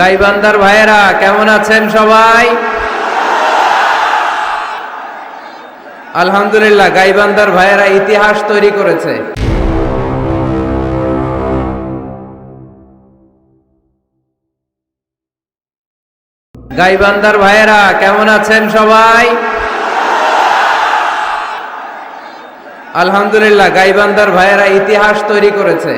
গাইবান্ধার ভাইয়েরা কেমন আছেন সবাই? আলহামদুলিল্লাহ, গাইবান্ধার ভাইয়েরা ইতিহাস তৈরি করেছে। গাইবান্ধার ভাইয়েরা কেমন আছেন সবাই? আলহামদুলিল্লাহ, গাইবান্ধার ভাইয়েরা ইতিহাস তৈরি করেছে।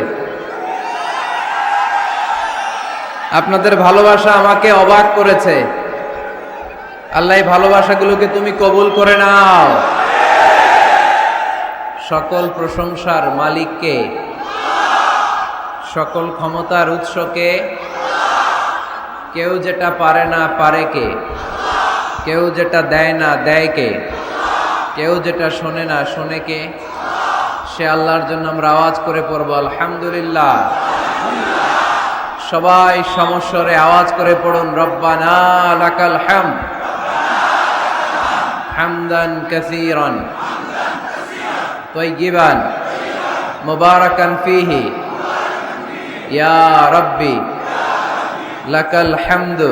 আপনাদের ভালোবাসা আমাকে অবাক করেছে। আল্লাহ এই ভালোবাসাগুলোকে তুমি কবুল করে নাও। সকল প্রশংসার মালিককে, সকল ক্ষমতার উৎসকে। কেউ যেটা পারে না পারে কে, কেউ যেটা দেয় না দেয় কে, কেউ যেটা শোনে না শোনে কে। সে আল্লাহর জন্য আমরা আওয়াজ করে পড়ব আলহামদুলিল্লাহ। সবাই সমস্বরে আওয়াজ করে পড়ুন, রব্বানা লাকাল হামদ হামদান কাসীরান তাইয়িবান মুবারাকান ফীহি ইয়া রাব্বি লাকাল হামদু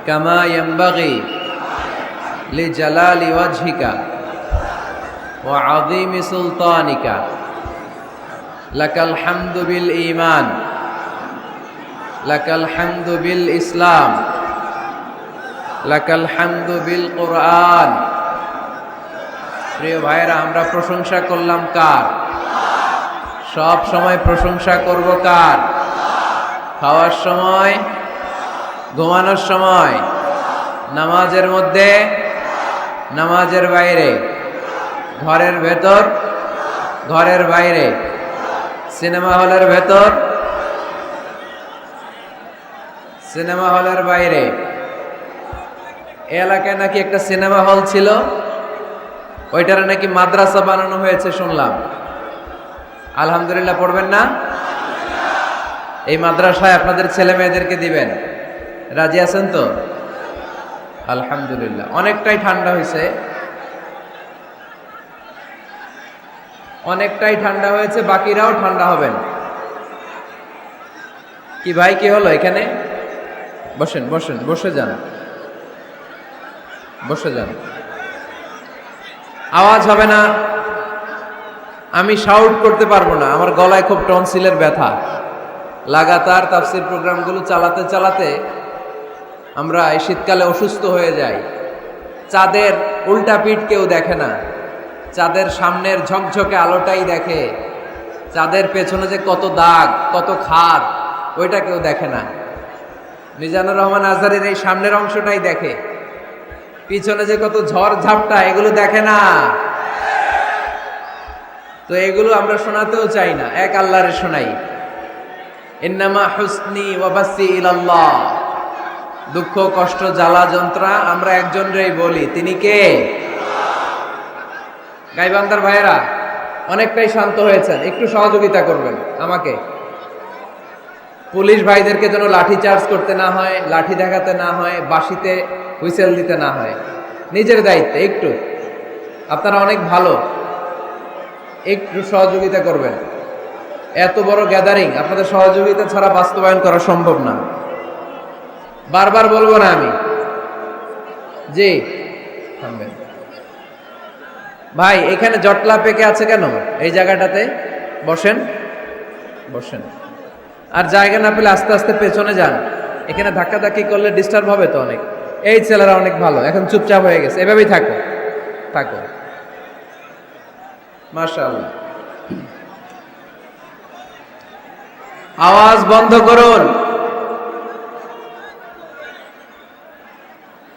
কামা ইয়ানবাগি লিজালালি ওয়াজহিকা ওয়া আযীমি সুলতানিকা। লাকাল হামদু বিল ঈমান, লাকাল হামদু বিল ইসলাম, লাকাল হামদু বিল কুরআন। প্রিয় ভাইরা, আমরা প্রশংসা করলাম কার? সব সময় প্রশংসা করব কার? খাওয়ার সময়, ঘুমানোর সময়, নামাজের মধ্যে, নামাজের বাইরে, ঘরের ভেতর, ঘরের বাইরে, সিনেমা হলের ভেতর, সিনেমা হলের বাইরে। এলাকায় নাকি একটা সিনেমা হল ছিল, ওইটারে নাকি মাদ্রাসা বানানো হয়েছে শুনলাম। আলহামদুলিল্লাহ পড়বেন না? এই মাদ্রাসায় আপনাদের ছেলে মেয়েদেরকে দিবেন, রাজি আছেন তো? আলহামদুলিল্লাহ। অনেকটাই ঠান্ডা হয়েছে, অনেকটাই ঠান্ডা হয়েছে, বাকিরাও ঠান্ডা হবেন। কি ভাই, কি হলো এখানে? বসেন বসেন, বসে যান, বসে যান। আওয়াজ হবে না, আমি শাউট করতে পারবো না, আমার গলায় খুব টনসিলের ব্যথা। লাগাতার তাফসির প্রোগ্রামগুলো চালাতে চালাতে আমরা এই শীতকালে অসুস্থ হয়ে যাই। চাঁদের উল্টা পিঠ কেউ দেখে না, চাঁদের সামনের ঝকঝকে আলোটাই দেখে। চাঁদের পেছনে যে কত দাগ, কত খাদ, ওইটা কেউ দেখে না। মিজানুর রহমান আজহারের এই সামনের অংশটাই দেখে, পিছনে যে কত ঝড় ঝাপটা, এগুলো দেখে না। তো এগুলো আমরা শোনাতেও চাই না, এক আল্লাহরে শোনাই। ইন্নামা হুসনি ওয়া বাসি ইলাল্লাহ। দুঃখ কষ্ট জ্বালা যন্ত্রণা আমরা একজনরেই বলি, তিনি কে? গাইবান্ধার ভাইয়েরা অনেকটাই শান্ত হয়েছেন, একটু সহযোগিতা করবেন আমাকে। পুলিশ ভাইদেরকে যেন লাঠি চার্জ করতে না হয়, লাঠি দেখাতে না হয়, বাঁশিতে হুইসেল দিতে না হয়। নিজের দায়িত্বে একটু, আপনারা অনেক ভালো, একটু সহযোগিতা করবেন। এত বড় গ্যাদারিং, আপনাদের সহযোগিতা ছাড়া বাস্তবায়ন করা সম্ভব না। বারবার বলবো না আমি। জি থামবেন ভাই, এখানে জটলা পেকে আছে কেন? এই জায়গাটাতে বসেন, বসেন। আর জায়গা না পেলে আস্তে আস্তে পেছনে যান, এখানে ধাক্কাধাক্কি করলে ডিস্টার্ব হবে তো অনেক। এই ছেলেরা অনেক ভালো, এখন চুপচাপ হয়ে গেছে, এভাবেই থাকো, থাকো। মাশাআল্লাহ। আওয়াজ বন্ধ করুন,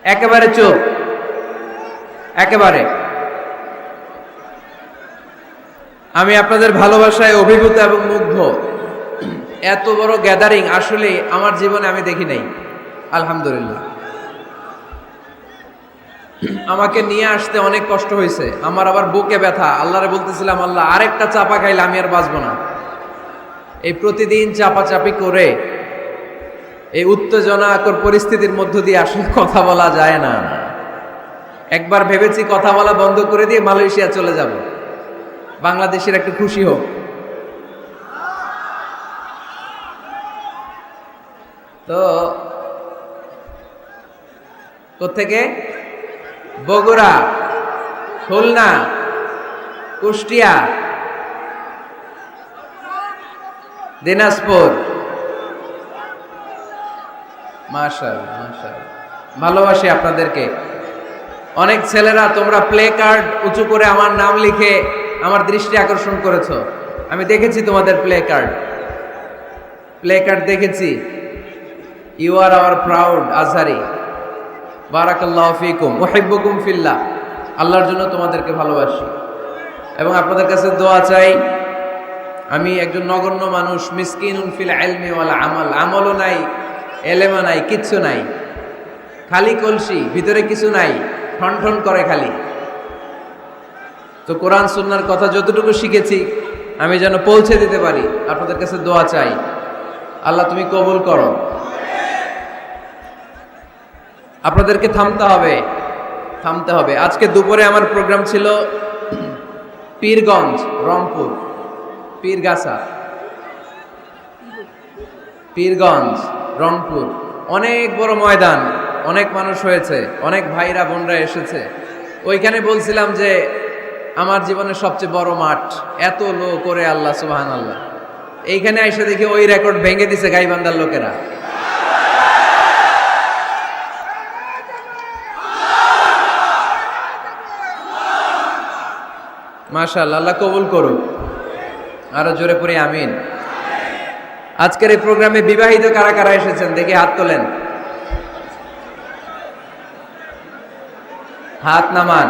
একেবারে চুপ, একেবারে। আমি আপনাদের ভালোবাসায় অভিভূত এবং মুগ্ধ। এত বড় গ্যাদারিং আসলে আমার জীবনে আমি দেখি নাই। আলহামদুলিল্লাহ। আমাকে নিয়ে আসতে অনেক কষ্ট হয়েছে, আমার আবার বুকে ব্যথা। আল্লাহরে বলতেছিলাম, আল্লাহ আরেকটা চাপা খাইলে আমি আর বাঁচবো না। এই প্রতিদিন চাপাচাপি করে এই উত্তেজনাকর পরিস্থিতির মধ্য দিয়ে আসলে কথা বলা যায় না। একবার ভেবেছি কথা বলা বন্ধ করে দিয়ে মালয়েশিয়া চলে যাব, বাংলাদেশের একটু খুশি হোক। তো কোত্থেকে? বগুড়া, খুলনা, কুষ্টিয়া, দিনাজপুর। মাশাআল্লাহ, মাশাআল্লাহ, ভালোবাসি আপনাদেরকে। অনেক ছেলেরা তোমরা প্লে কার্ড উঁচু করে আমার নাম লিখে আমার দৃষ্টি আকর্ষণ করেছো। আমি দেখেছি তোমাদের প্লে কার্ড দেখেছি। You are our proud Azhari. বারাকাল্লাহু ফিকুম, উহিব্বুকুম ফিল্লাহ। আল্লাহর জন্য তোমাদেরকে ভালোবাসি এবং আপনাদের কাছে দোয়া চাই। আমি একজন নগণ্য মানুষ, মিসকিনুন ফিল ইলমি ওয়াল আমাল। আমলও নাই, এলেমও নাই, কিচ্ছু নাই, খালি কলসি, ভিতরে কিছু নাই, ঠন করে খালি। তো কোরআন সুন্নাহর কথা যতটুকু শিখেছি আমি যেন পৌঁছে দিতে পারি। আপনাদের কাছে দোয়া চাই, আল্লাহ তুমি কবুল করো। আপনাদেরকে থামতে হবে। আজকে দুপুরে আমার প্রোগ্রাম ছিল পীরগঞ্জ, রংপুর, পীরগাছা, পীরগঞ্জ, রংপুর। অনেক বড় ময়দান, অনেক মানুষ হয়েছে, অনেক ভাইরা বোনরা এসেছে। ওইখানে বলছিলাম যে আমার জীবনের সবচেয়ে বড় মাঠ, এত লোক করে, আল্লাহ সুবহানাল্লাহ। এইখানে এসে দেখি ওই রেকর্ড ভেঙে দিছে গাইবান্ধার লোকেরা। মাশাআল্লাহ, আল্লাহ কবুল করুক। আরো জোরে পড়ে আমিন। আজকের এই প্রোগ্রামে বিবাহিত কারা কারা এসেছেন দেখি হাত তোলেন, হাত নামান।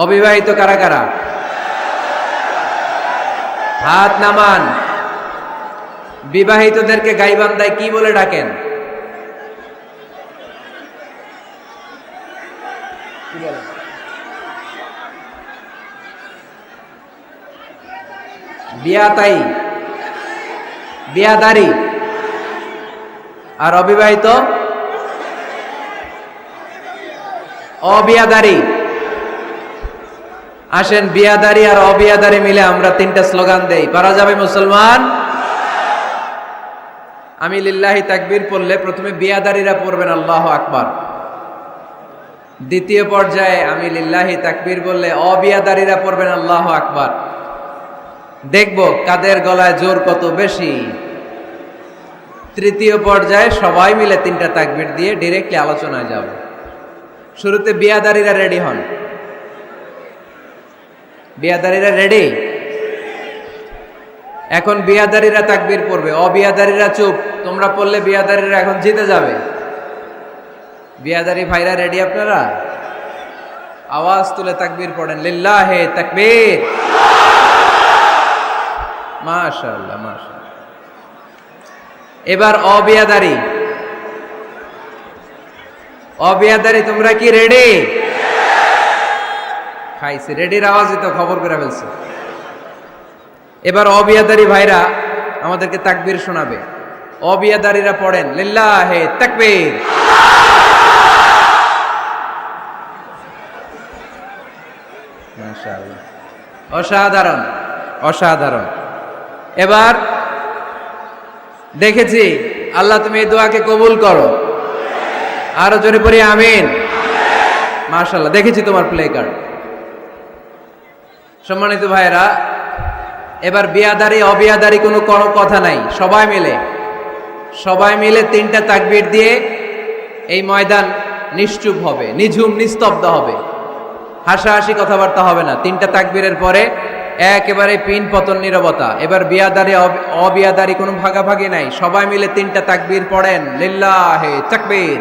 অবিবাহিত কারা কারা? হাত নামান। বিবাহিতদেরকে গাইবান্ধায় কি বলে ডাকেন? বিয়াতাই, বিয়াদারি। আর অবিবাহিত? অবিয়াদারি। আসেন বিয়াদারি আর অবিয়াদারি মিলে আমরা তিনটা স্লোগান দেই, পারা যাবে মুসলমান? আমি লিল্লাহি তাকবীর পড়লে প্রথমে বিয়াদারিরা পড়বেন আল্লাহু আকবার। দ্বিতীয় পর্যায়ে আমি লিল্লাহি তাকবীর বললে অবিয়াদারিরা পড়বেন আল্লাহু আকবার। দেখব কাদের গলায় জোর কত বেশি। তৃতীয় পর্যায়ে সবাই মিলে তিনটা তাকবীর দিয়ে ডিরেক্টলি আলোচনায় যাব। শুরুতে বিয়াদারিরা রেডি হন। বিয়াদারিরা রেডি? এখন বিয়াদারিরা তাকবীর পড়বে, অবিয়াদারিরা চুপ। তোমরা পড়লে বিয়াদারিরা এখন জিতে যাবে। বিয়াদারি ভাইরা রেডি আপনারা? আওয়াজ তুলে তাকবীর পড়েন, লিল্লাহে তাকবীর। মাশাআল্লাহ, মাশাআল্লাহ। এবার অবিয়াদারি, অবিয়াদারি তোমরা কি রেডি? খাইছে, রেডির আওয়াজই তো খবর করে ফেলছে। এবার অবিয়াদারি ভাইরা আমাদেরকে তাকবীর শোনাবে। অবিয়াদারিরা পড়েন, লিল্লাহে তাকবীর। মাশাআল্লাহ, অসাধারণ, অসাধারণ। এবার দেখেছি, আল্লাহ তুমি এই দোয়াকে কবুল করো। আরো জোরে পড়ি আমিন। মাশাআল্লাহ, দেখেছি তোমার প্লে কার্ড। সম্মানিত ভাইরা, এবার বিয়াদারি অবিয়াদারি কোনো কথা নাই। সবাই মিলে তিনটা তাকবীর দিয়ে এই ময়দান নিশ্চুপ হবে, নিঝুম নিস্তব্ধ হবে, হাসাহাসি কথাবার্তা হবে না। তিনটা তাকবীরের পরে একেবারে পিন পতন নীরবতা। এবার বিয়াদারি অবিয়াদারি কোনো ভাগাভাগি নাই। সবাই মিলে তিনটা তাকবীর পড়েন, লিল্লাহে তাকবীর,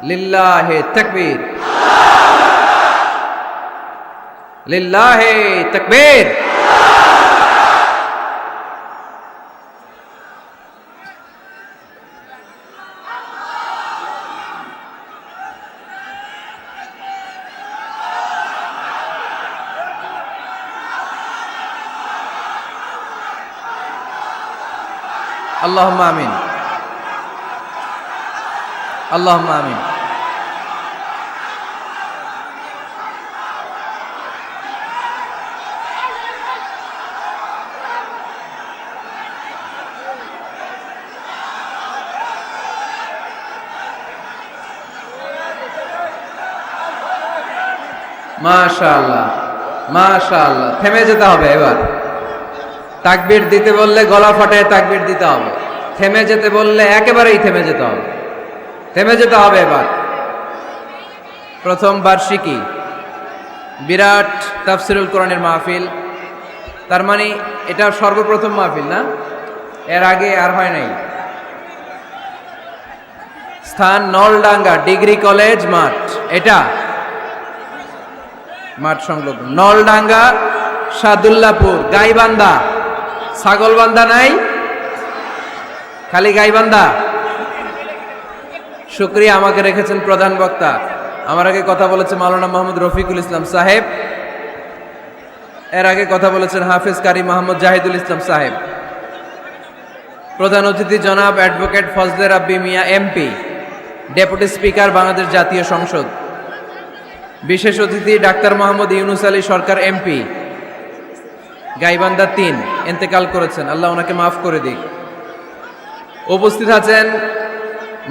লিল্লাহে তাকবীর, লিল্লাহে তাকবীর। আল্লাহুম্মা আমিন, আল্লাহুম্মা আমিন। মাশাআল্লাহ, মাশাআল্লাহ। থেমে যেতে হবে এবার। তাকবীর দিতে বললে গলা ফাটায় তাকবীর দিতে হবে, থেমে যেতে বললে একেবারেই থেমে যেতে হবে। থেমে যেতে হবে এবার। প্রথম বার্ষিকী, বিরাট তাফসিরুল কোরআনের মাহফিল, তার মানে এটা সর্বপ্রথম মাহফিল না? এর আগে আর হয় নাই। স্থান নলডাঙ্গা ডিগ্রি কলেজ মাঠ, এটা মাঠ সংলগ্ন নলডাঙ্গা, সাদুল্লাপুর, গাইবান্ধা। ছাগলবান্ধা নাই, খালি গাইবান্ধা। শুকরিয়া, আমাকে রেখেছেন প্রধান বক্তা। আমার আগে কথা বলেছে মাওলানা মোহাম্মদ রফিকুল ইসলাম সাহেব, এর আগে কথা বলেছেন হাফিজ কারি মোহাম্মদ জাহিদুল ইসলাম সাহেব। প্রধান অতিথি জনাব অ্যাডভোকেট ফজলে রাব্বি মিয়া এমপি, ডেপুটি স্পিকার বাংলাদেশ জাতীয় সংসদ। বিশেষ অতিথি ডাক্তার মোহাম্মদ ইউনুস আলী সরকার এমপি, গাইবান্ধা 3, ইন্তেকাল করেছেন, আল্লাহ ওনাকে মাফ করে দিক। উপস্থিত আছেন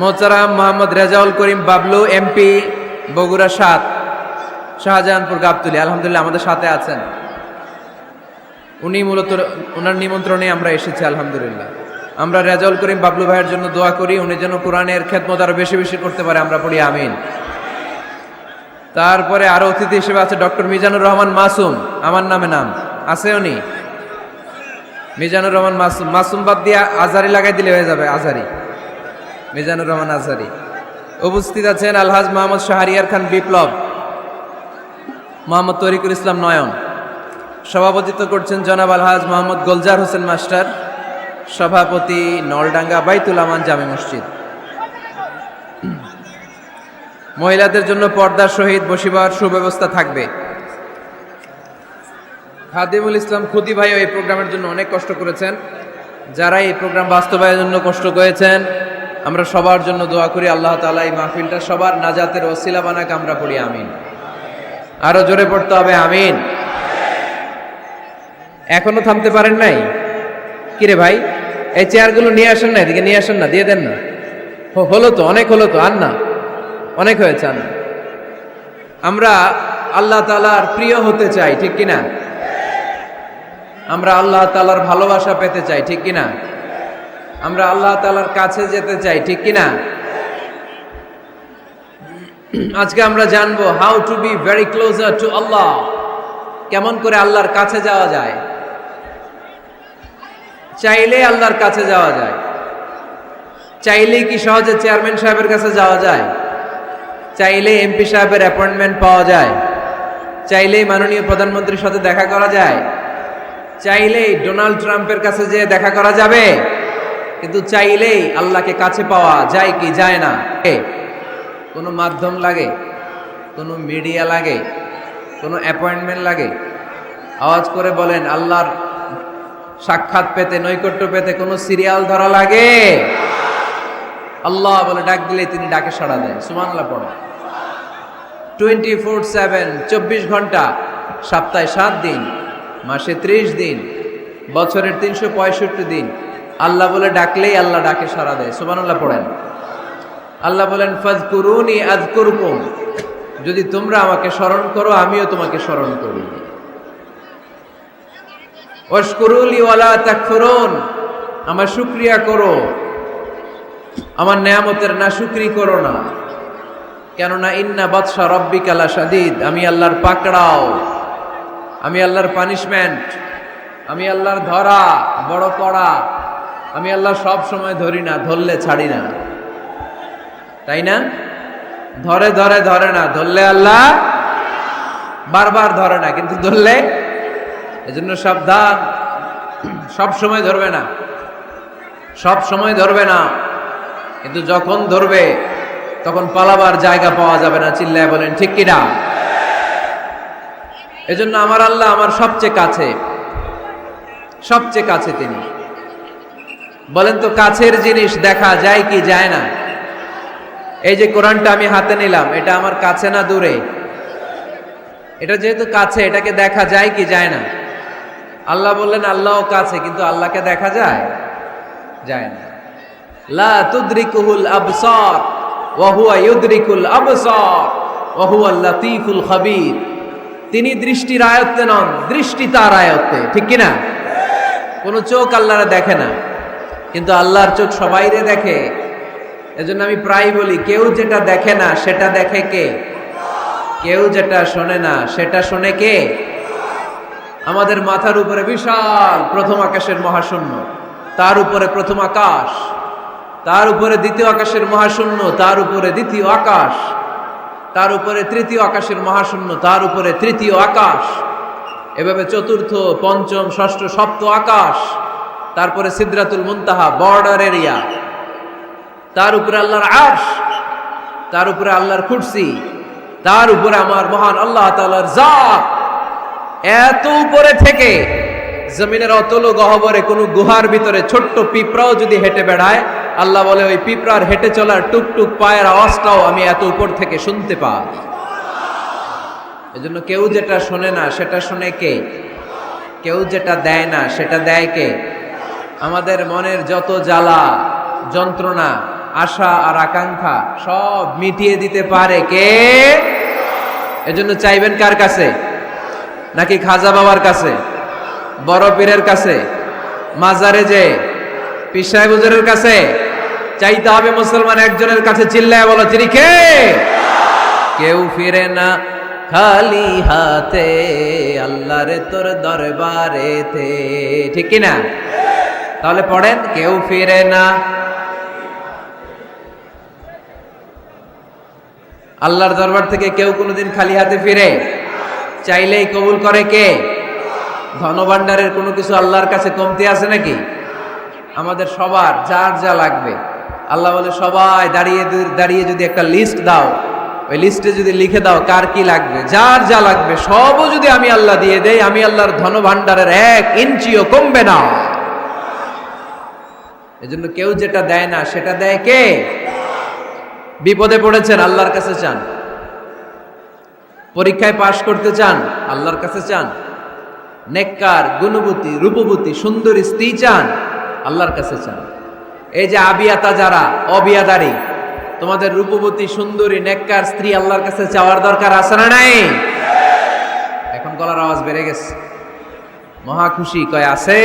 মোহতারাম মোহাম্মদ রেজাউল করিম বাবলু এমপি, বগুড়া 7, শাহজাহানপুর গাবতলী। আলহামদুলিল্লাহ আমাদের সাথে আছেন উনি, মূলত ওনার নিমন্ত্রণে আমরা এসেছি। আলহামদুলিল্লাহ আমরা রেজাউল করিম বাবলু ভাইয়ের জন্য দোয়া করি, উনি যেন কোরআনের খেদমত আরো বেশি বেশি করতে পারে, আমরা পড়ি আমিন। তারপরে আরো অতিথি হিসেবে আছে ডক্টর মিজানুর রহমান মাসুম, আমার নামে নাম আছে উনি, মিজানুর রহমান মাসুম। মাসুম বাদ দিয়া আজারি লাগাই দিলে হয়ে যাবে, আজারি, মিজানুর রহমান আজারি। উপস্থিত আছেন আলহাজ মোহাম্মদ শাহরিয়ার খান বিপ্লব, মোহাম্মদ তরিকুল ইসলাম নয়ন। সভাপতিত্ব করছেন জনাব আলহাজ মোহাম্মদ গোলজার হোসেন মাস্টার, সভাপতি নলডাঙ্গা বাইতুল আমান জামে মসজিদ। মহিলাদের জন্য পর্দার সহিত বসিবার সুব্যবস্থা থাকবে। খাদিমুল ইসলাম খুদি ভাইও এই প্রোগ্রামের জন্য অনেক কষ্ট করেছেন। যারা এই প্রোগ্রাম বাস্তবায়নের জন্য কষ্ট করেছেন, আমরা সবার জন্য দোয়া করি আল্লাহ তাআলা এই মাহফিলটা সবার নাজাতের ওসিলা বানাক, আমরা পড়ি আমিন। আরো জোরে পড়তে হবে আমিন। এখনো থামতে পারেন নাই? কিরে ভাই, এই চেয়ারগুলো নিয়ে আসেন না, এদিকে নিয়ে আসেন না, দিয়ে দেন না। হলো তো, অনেক হলো তো, আর না, অনেক হয়েছে। আর না। আমরা আল্লাহ তাআলার প্রিয় হতে চাই, ঠিক কিনা? আমরা আল্লাহ তাআলার ভালোবাসা পেতে চাই, ঠিক কিনা? আমরা আল্লাহ তাআলার কাছে যেতে চাই, ঠিক কিনা? আজকে আমরা জানবো how to be very closer to Allah, কেমন করে আল্লাহর কাছে যাওয়া যায়। চাইলে আল্লাহর কাছে যাওয়া যায়, চাইলেই কি সহজে চেয়ারম্যান সাহেবের কাছে যাওয়া যায়? চাইলে এমপি সাহেবের অ্যাপয়েন্টমেন্ট পাওয়া যায়? চাইলেই মাননীয় প্রধানমন্ত্রীর সাথে দেখা করা যায়? চাইলেই ডোনাল্ড ট্রাম্পের কাছে যেয়ে দেখা করা যাবে? কিন্তু চাইলেই আল্লাহকে কাছে পাওয়া যায় কি যায় না? কোনো মাধ্যম লাগে, কোনো মিডিয়া লাগে, কোনো অ্যাপয়েন্টমেন্ট লাগে? আওয়াজ করে বলেন, আল্লাহর সাক্ষাৎ পেতে, নৈকট্য পেতে কোনো সিরিয়াল ধরা লাগে? আল্লাহ বলে ডাক দিলে তিনি ডাকে সাড়া দেন। সুবহানাল্লাহ পড়ো। 24/7, 24 ঘন্টা, সপ্তাহে 7 দিন, মাসে 30 দিন, বছরের 365 দিন আল্লাহ বলে ডাকলেই আল্লাহ ডাকে সাড়া দেয়। সুবহানাল্লাহ পড়েন। আল্লাহ বলেন ফাযকুরুনি আযকুরকুম, যদি তোমরা আমাকে স্মরণ করো আমিও তোমাকে স্মরণ করি। ওয়াশকুরুলি ওয়ালা তাকফুরুন, আমার শুকরিয়া করো, আমার নেয়ামতের নাশুকরি করো না। কেননা ইন্না বাতশা রাব্বিকা লাশাদীদ, আমি আল্লাহর পাকড়াও, আমি আল্লাহর পানিশমেন্ট, আমি আল্লাহর ধরা বড় কড়া। আমি আল্লাহ সব সময় ধরি না, ধরলে ছাড়ি না, তাই না? ধরে ধরে ধরে না, ধরলে আল্লাহ বারবার ধরে না, কিন্তু ধরলে, এজন্য সাবধান। সব সময় ধরবে না, সব সময় ধরবে না, কিন্তু যখন ধরবে তখন পালাবার জায়গা পাওয়া যাবে না। চিল্লায় বলেন ঠিক কিনা? এজন্য আমার আল্লাহ আমার সবচেয়ে কাছে, সবচেয়ে কাছে তিনি। বলেন তো কাছের জিনিস দেখা যায় কি যায় না? এই যে কোরআনটা আমি হাতে নিলাম, এটা আমার কাছে না দূরে? এটা যেহেতু কাছে, এটাকে দেখা যায় কি যায় না? আল্লাহ বললেন আল্লাহও কাছে, কিন্তু আল্লাহকে দেখা যায়? যায় না। লা তুদরিকুহুল আবসার ওয়া হুয়া ইউদরিকুল আবসার ওয়া হুয়াল লাতীফুল খাবীর। তিনি দৃষ্টির আয়ত্তে নন, দৃষ্টি তার আয়ত্তে, ঠিক কিনা? কোনো চোখ আল্লাহরে দেখে না, কিন্তু আল্লাহর চোখ সবাইরে দেখে। এজন্য আমি প্রায় বলি, কেউ যেটা দেখে না সেটা দেখে কে? কেউ যেটা শোনে না সেটা শোনে কে? আমাদের মাথার উপরে বিশাল প্রথম আকাশের মহাশূন্য, তার উপরে প্রথম আকাশ, তার উপরে দ্বিতীয় আকাশের মহাশূন্য, তার উপরে দ্বিতীয় আকাশ, তার উপরে তৃতীয় আকাশের মহাশূন্য, তার উপরে তৃতীয় আকাশ, এভাবে চতুর্থ, পঞ্চম, ষষ্ঠ, সপ্ত আকাশ, তারপরে সিদরাতুল মুনতাহা বর্ডার এরিয়া, তার উপরে আল্লাহর আরশ, তার উপরে আল্লাহর কুরসি, তার উপরে আমার মহান আল্লাহ তাআলার জাত। এত উপরে থেকে জমিনের অতল গহ্বরে কোনো গুহার ভিতরে ছোট্ট পিঁপড়াও যদি হেঁটে বেড়ায়, আল্লাহ বলে ওই পিঁপড়ার হেঁটে চলার টুকটুক পায়ের আওয়াজটাও আমি এত উপর থেকে শুনতে পাই। এজন্য কেউ যেটা শোনে না সেটা শোনে কে? কেউ যেটা দেয় না সেটা দেয় কে? আমাদের মনের যত জ্বালা যন্ত্রণা, আশা আর আকাঙ্ক্ষা সব মিটিয়ে দিতে পারে কে? এজন্য চাইবেন কার কাছে? নাকি খাজা বাবার কাছে, বড় পীরের কাছে, মাজারে যে পীর সাহেব হুজুরের কাছে? চাইতে হবে মুসলমান একজনের কাছে। চিল্লায় বলো, তিনি কে? কেউ ফিরে না খালি হাতে, আল্লাহর তোর দরবারেতে, ঠিক কিনা? তাহলে পড়েন, কেউ ফিরে না। আল্লাহর দরবার থেকে কেউ কোনোদিন খালি হাতে ফিরে? চাইলেই কবুল করে কে? ধনভাণ্ডারের কোনো কিছু আল্লাহর কাছে কমতি আছে নাকি? আমাদের সবার যার যা লাগবে, আল্লাহ বলে সবাই দাঁড়িয়ে দাঁড়িয়ে যদি একটা লিস্ট দাও, ওই লিস্টে যদি লিখে দাও কার কি লাগবে, যার যা লাগবে সবও যদি আমি আল্লাহ দিয়ে দেই, আমি আল্লাহর ধনভাণ্ডারের 1 ইঞ্চিও কমবে না। এজন্য কেউ যেটা দেয় না সেটা দেয় কে? বিপদে পড়েছেন, আল্লাহর কাছে চান। পরীক্ষায় পাশ করতে চান, আল্লাহর কাছে চান। নেককার, গুণবতী, রূপবতী, সুন্দরী স্ত্রী চান, আল্লাহর কাছে চান। এই যে আবিয়াতা যারা অবিয়াদারি, তোমাদের রূপবতী, সুন্দরী, নেককার স্ত্রী আল্লাহর কাছে চাওয়ার দরকার আছে না নাই? এখন গলার আওয়াজ বেড়ে গেছে, মহা খুশি, কয় আছে।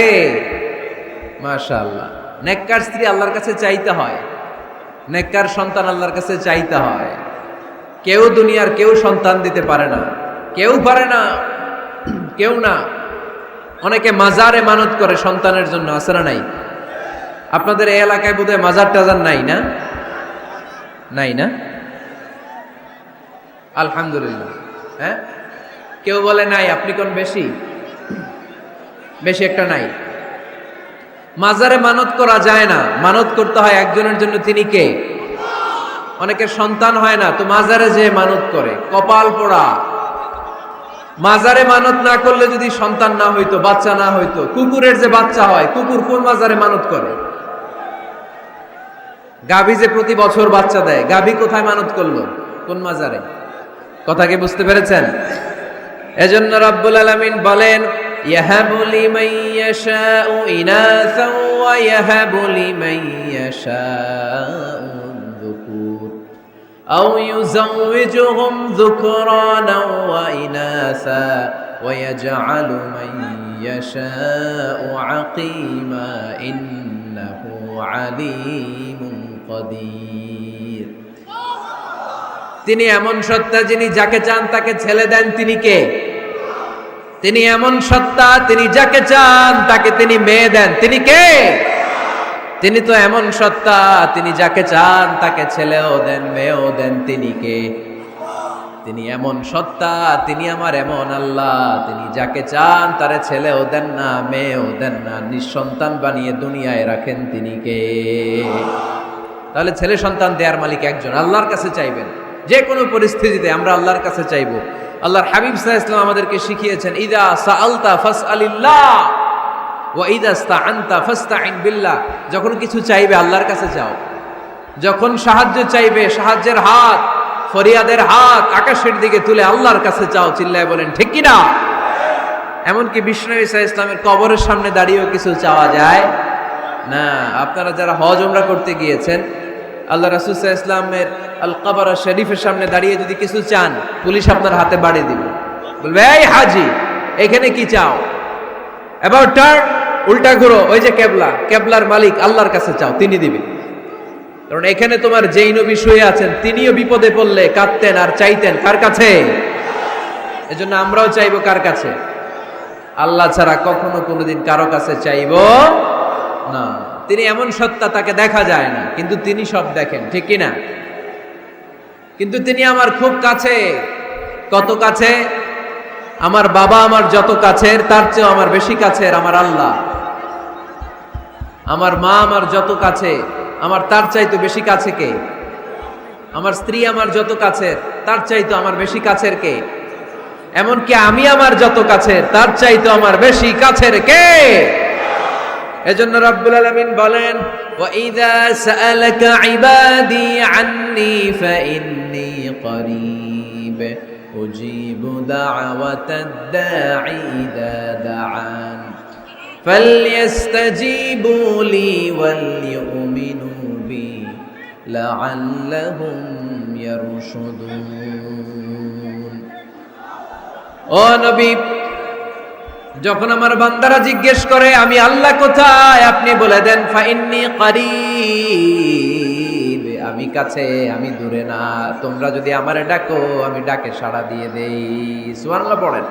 মাশাআল্লাহ। নেককার স্ত্রী আল্লাহর কাছে চাইতে হয়, নেককার সন্তান আল্লাহর কাছে চাইতে হয়। কেউ দুনিয়ার কেউ সন্তান দিতে পারে না, কেউ পারে না, কেউ না। অনেকে মাজারে মানত করে সন্তানের জন্য, আছে না নাই? আপনাদের এই এলাকায় বোধহয় মাজার টাজার নাই না? নাই না? আলহামদুলিল্লাহ। হ্যাঁ, কেউ বলে নাই, আপনি কোন বেশি? বেশি একটা নাই। মাজারে মানত করা যায় না, মানত করতে হয় একজনের জন্য, তিনি কে? অনেকের সন্তান হয় না, তো মাজারে যে মানত করে, কপাল পোড়া। মাজারে মানত না করলে যদি সন্তান না হইতো, বাচ্চা না হইতো, কুকুরের যে বাচ্চা হয়, কুকুর কোন মাজারে মানত করে? গাভী যে প্রতি বছর বাচ্চা দেয়, গাভী কোথায় মানত করলো? কোন মাজারে? কথা কি বুঝতে পেরেছেন? এজন্য রাব্বুল আলামিন বলেন, ইয়াহাবু লিমান ইয়াশাউ ইনাসা ওয়া ইয়াহাবু লিমান ইয়াশাউ যুকুর আও ইউযাওয়িজুহুম যুকরানা ওয়া ইনাসা ওয়া ইয়াজআলু মান ইয়াশাউ আকিমা ইন্নাহু আলীমুন কাদির। তিনি এমন সত্তা, যিনি যাকে চান তাকে ছেলে দেন, তিনি কে? তিনি এমন সত্তা, তিনি যাকে চান তাকে তিনি মেয়ে দেন, তিনি কে? তিনি তো এমন সত্তা, তিনি যাকে চান তাকে ছেলেও দেন, মেয়েও দেন, তিনি কে? তিনি এমন সত্তা, তিনি আমার এমন আল্লাহ, তিনি যাকে চান তারে ছেলেও দেন না, মেয়েও দেন না, নিঃসন্তান বানিয়ে দুনিয়ায় রাখেন, তিনি কে? তাহলে ছেলে সন্তান দেয়ার মালিক একজন, আল্লাহর কাছে চাইবেন। যে কোনো পরিস্থিতিতে আমরা আল্লাহর কাছে চাইব। আল্লাহর হাবিব সাল্লাল্লাহু আলাইহি ওয়াসাল্লাম আমাদেরকে শিখিয়েছেন, ইদা সাআলতা ফাসআলিল্লাহ ওয়া ইদা ইসতাআনতা ফাসতাইন বিল্লাহ। যখন কিছু চাইবে আল্লাহর কাছে চাও, যখন সাহায্য চাইবে সাহায্যের হাত, ফরিয়াদের হাত আকাশের দিকে তুলে আল্লাহর কাছে চাও। চিল্লায় বলেন ঠিক কিনা? এমনকি বিষ্ণু ঈসা ইসলামের কবরের সামনে দাঁড়িয়েও কিছু চাওয়া যায় না। আপনারা যারা হজ উমরা করতে গিয়েছেন, আল্লাহ রাসূল সাল্লাল্লাহু আলাইহি ওয়াসাল্লামের আল কবর শরীফের সামনে দাঁড়িয়ে যদি কিছু চান, পুলিশ আপনার হাতে বাড়ি দিবে। বলবে এই হাজি এখানে কি চাও, অ্যাবাউট টার্ন, উল্টা ঘুরো, ওই যে কেবলা, কেবলার মালিক আল্লাহর কাছে চাও, তিনি দিবেন। কারণ এখানে তোমার যেই নবী শুয়ে আছেন তিনিও বিপদে পড়লে কাঁদতেন আর চাইতেন কার কাছে? এজন্য আমরাও চাইবো কার কাছে? আল্লাহ ছাড়া কখনো কোনোদিন কারো কাছে চাইবো না। তিনি এমন সত্তা, তাকে দেখা যায় না, কিন্তু তিনি সব দেখেন, ঠিক কি না? কিন্তু তিনি আমার খুব কাছে। কত কাছে? আমার বাবা আমার যত কাছের তার চেয়েও আমার বেশি কাছের আমার আল্লাহ। আমার মা আমার যত কাছে আমার তার চাইতো বেশি কাছে কে? আমার স্ত্রী আমার যত কাছের তার চাইতো আমার বেশি কাছের কে? এমনকি আমি আমার যত কাছের তার চাইতো আমার বেশি কাছের কে? এজন্য রব্বুল আলামিন বলেন, ওয়া ইযা সাআলাকা ইবাদি আন্নী ফাইন্নী করিব উজিবু দাওয়াতাদ দাঈ ইযা দাআন ফালইস্তাজিবু লি ওয়াল ইউমিনু বি লাআল্লাহুম ইয়ারশুদুন। ও নবী, যখন আমার বান্দারা জিজ্ঞেস করে আমি আল্লাহ কোথায়, আপনি বলে দেন ফাইন্নী করিব, আমি কাছে, আমি দূরে না। তোমরা যদি আমারে ডাকো আমি ডাকে সাড়া দিয়ে দেই। সুবহানাল্লাহ পড়েন।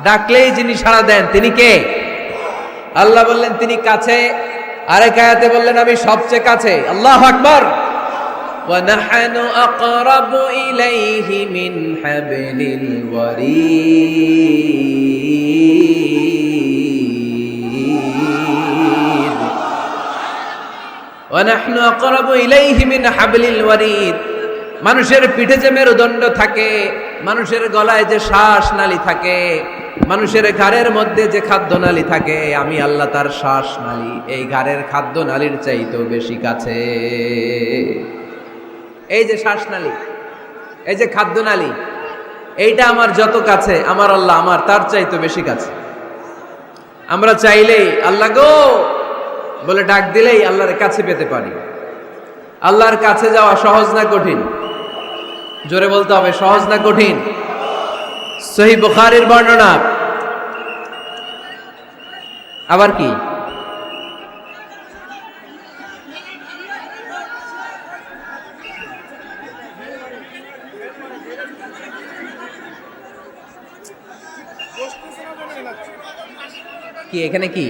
ডাকলেই যিনি সাড়া দেন তিনি কে? আল্লাহ বললেন তিনি কাছে। আরেক আয়াতে বললেন আমি সবচেয়ে কাছে। আল্লাহু আকবার। ওয়া নাহনু আকরাবু ইলাইহি মিন হাবলিল ওয়ারিদ। ওয়া নাহনু আকরাবু ইলাইহি মিন হাবলিল ওয়ারিদ। মানুষের পিঠে যে মেরুদণ্ড থাকে, মানুষের গলায় যে শ্বাস নালী থাকে, মানুষের ঘাড়ের মধ্যে যে খাদ্য নালী থাকে, আমি আল্লাহ তার শ্বাস নালী এই ঘাড়ের খাদ্য নালীর চাইতেও বেশি কাছে। এই যে শ্বাসনালী, এই যে খাদ্য নালী, এইটা আমার যত কাছে আমার আল্লাহ আমার তার চাইতে বেশি কাছে। আমরা চাইলেই আল্লাহ গো বলে ডাক দিলেই আল্লাহর কাছে পেতে পারি। আল্লাহর কাছে যাওয়া সহজ না কঠিন? জোরে বলতে হবে, সহজ না কঠিন? সহিহ বুখারীর বর্ণনা। আবার কি? কি এখানে কি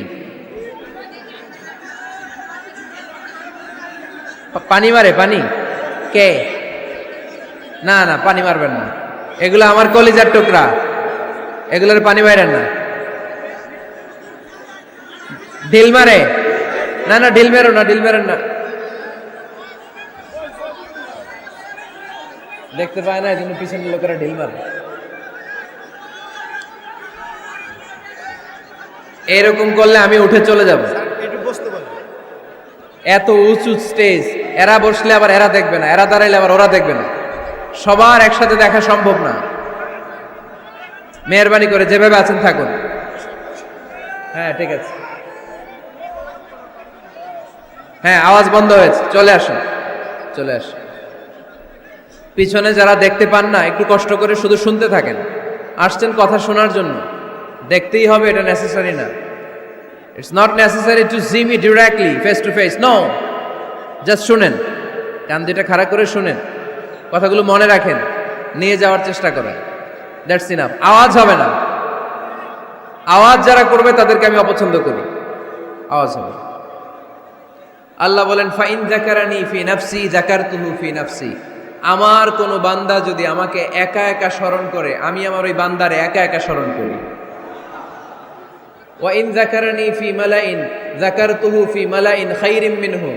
পানি মারে? পানি কে? না না, পানি মারবেন না, এগুলো আমার কলিজার টুকরা, এগুলোর পানি মারেন না। ঢিল মারে? না না, ঢিল মেরো না, ঢিল মেরেন না। দেখতে পায় না এই জন্য পিছনের লোকেরা ঢিল মারে। এরকম করলে আমি উঠে চলে যাব। এত উঁচু স্টেজ, এরা বসলে আবার এরা দেখবে না, এরা দাঁড়াইলে আবার ওরা দেখবে না, সবার একসাথে দেখা সম্ভব না। মেহরবানি করে যেভাবে আছেন থাকুন। হ্যাঁ ঠিক আছে, হ্যাঁ আওয়াজ বন্ধ হয়েছে, চলে আসুন, চলে আসুন। পিছনে যারা দেখতে পান না একটু কষ্ট করে শুধু শুনতে থাকেন। আসছেন কথা শোনার জন্য, দেখতেই হবে এটা নেসেসারি না। It's not necessary to see me directly face to face, no, just শুনেন, কান দুটা খাড়া করে শুনেন, কথাগুলো মনে রাখেন, নিয়ে যাওয়ার চেষ্টা করেন, দ্যাটস ইনাফ। আওয়াজ হবে না, আওয়াজ যারা করবে তাদেরকে আমি অপছন্দ করি, আওয়াজ হবে। আল্লাহ বলেন ফাইন যাকারানি ফি নাফসি যাকারতুহু ফি নাফসি, আমার কোন বান্দা যদি আমাকে একা একা স্মরণ করে আমি আমার ওই বান্দারে একা একা স্মরণ করি। ওয়া ইন যাকারানি ফি মালাইন যাকারতুহু ফি মালাইন খাইরিম মিনহু,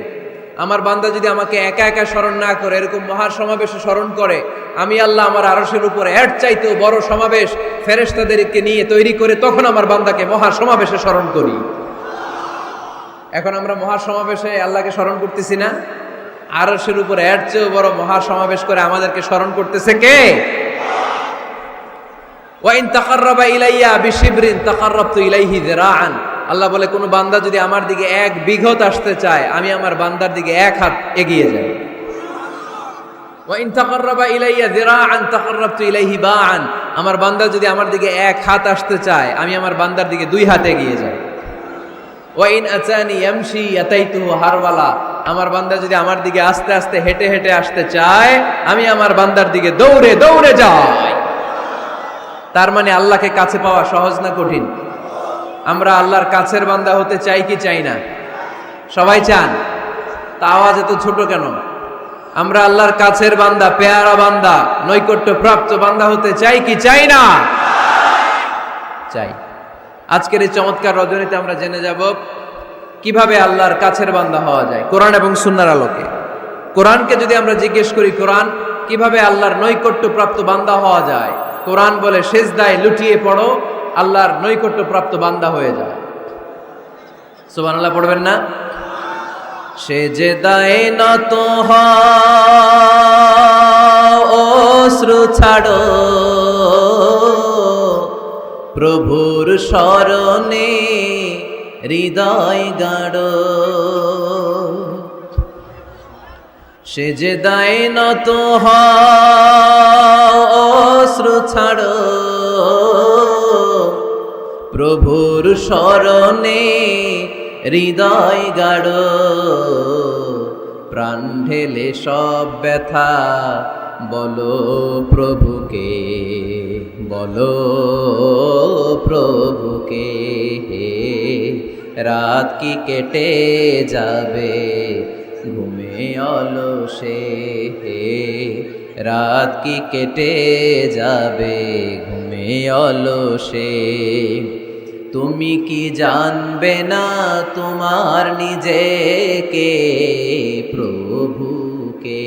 আমার বান্দা যদি আমাকে একা একা স্মরণ না করে এরকম মহা সমাবেশে স্মরণ করে, আমি আল্লাহ আমার আরশের উপরে এর চাইতেও বড় সমাবেশ ফেরেশতাদেরকে নিয়ে তৈরি করে তখন আমার বান্দাকে মহা সমাবেশে স্মরণ করি। এখন আমরা মহা সমাবেশে আল্লাহকে স্মরণ করতেছি না? আরশের উপরে এর চেয়েও বড় মহা সমাবেশ করে আমাদেরকে স্মরণ করতেছে কে? ওয়া ইন তাকাররাবা ইলাইয়া বিশিবরিন তাকাররাবতু ইলাইহি যিরাআন, আল্লাহ বলে কোন বান্দা যদি আমার দিকে এক বিঘত আসতে চায় আমি আমার বান্দার দিকে এক হাত এগিয়ে যাই। ওয়া ইন তাকাররাবা ইলাইয়া যিরাআন তাকাররাবতু ইলাইহি বাআন, আমার বান্দা যদি আমার দিকে এক হাত আসতে চায়, আমি আমার বান্দার দিকে 2 হাত এগিয়ে যাই। ওয়া ইন আতানি ইয়ামশি আতাইতুহু হারওয়ালা, আমার বান্দা যদি আমার দিকে আস্তে আস্তে হেঁটে হেঁটে আসতে চায়, আমি আমার বান্দার দিকে দৌড়ে দৌড়ে যাই। তার মানে আল্লাহকে কাছে পাওয়া সহজ না কঠিন? আমরা আল্লাহর কাছের বান্দা হতে চাই কি চাই না? সবাই চান। তা আওয়াজ এত ছোট কেন? আমরা আল্লাহর কাছের বান্দা, পেয়ারা বান্দা, নৈকট্য প্রাপ্ত বান্দা হতে চাই কি চাই না? চাই। আজকের এই চমৎকার রজনীতে আমরা জেনে যাব কিভাবে আল্লাহর কাছের বান্দা হওয়া যায় কোরআন এবং সুন্নাহর আলোকে। কোরআনকে যদি আমরা জিজ্ঞেস করি, কোরআন কিভাবে আল্লাহর নৈকট্য প্রাপ্ত বান্দা হওয়া যায়, কোরআন বলে সেজদায় লুটিয়ে পড়ো, আল্লাহর নৈকট্য প্রাপ্ত বান্দা হয়ে যায়। সুবহানাল্লাহ পড়বেন না? সেজদায় নত হও, অশ্রু ছাড়ো, প্রভুর শরণে হৃদয় গাড়ো। সেজদায় নত হও, অশ্রু ছাড়ো, প্রভুর শরণে হৃদয় গাড়ো। প্রাণ ঢেলে সব ব্যথা বলো প্রভুকে, বলো প্রভুকে। রাত কি কেটে যাবে ঘুমে অলসে, রাত কি কেটে যাবে ঘুমে অলসে। তুমি কি জানবে না তোমার নিজেকে, প্রভুকে।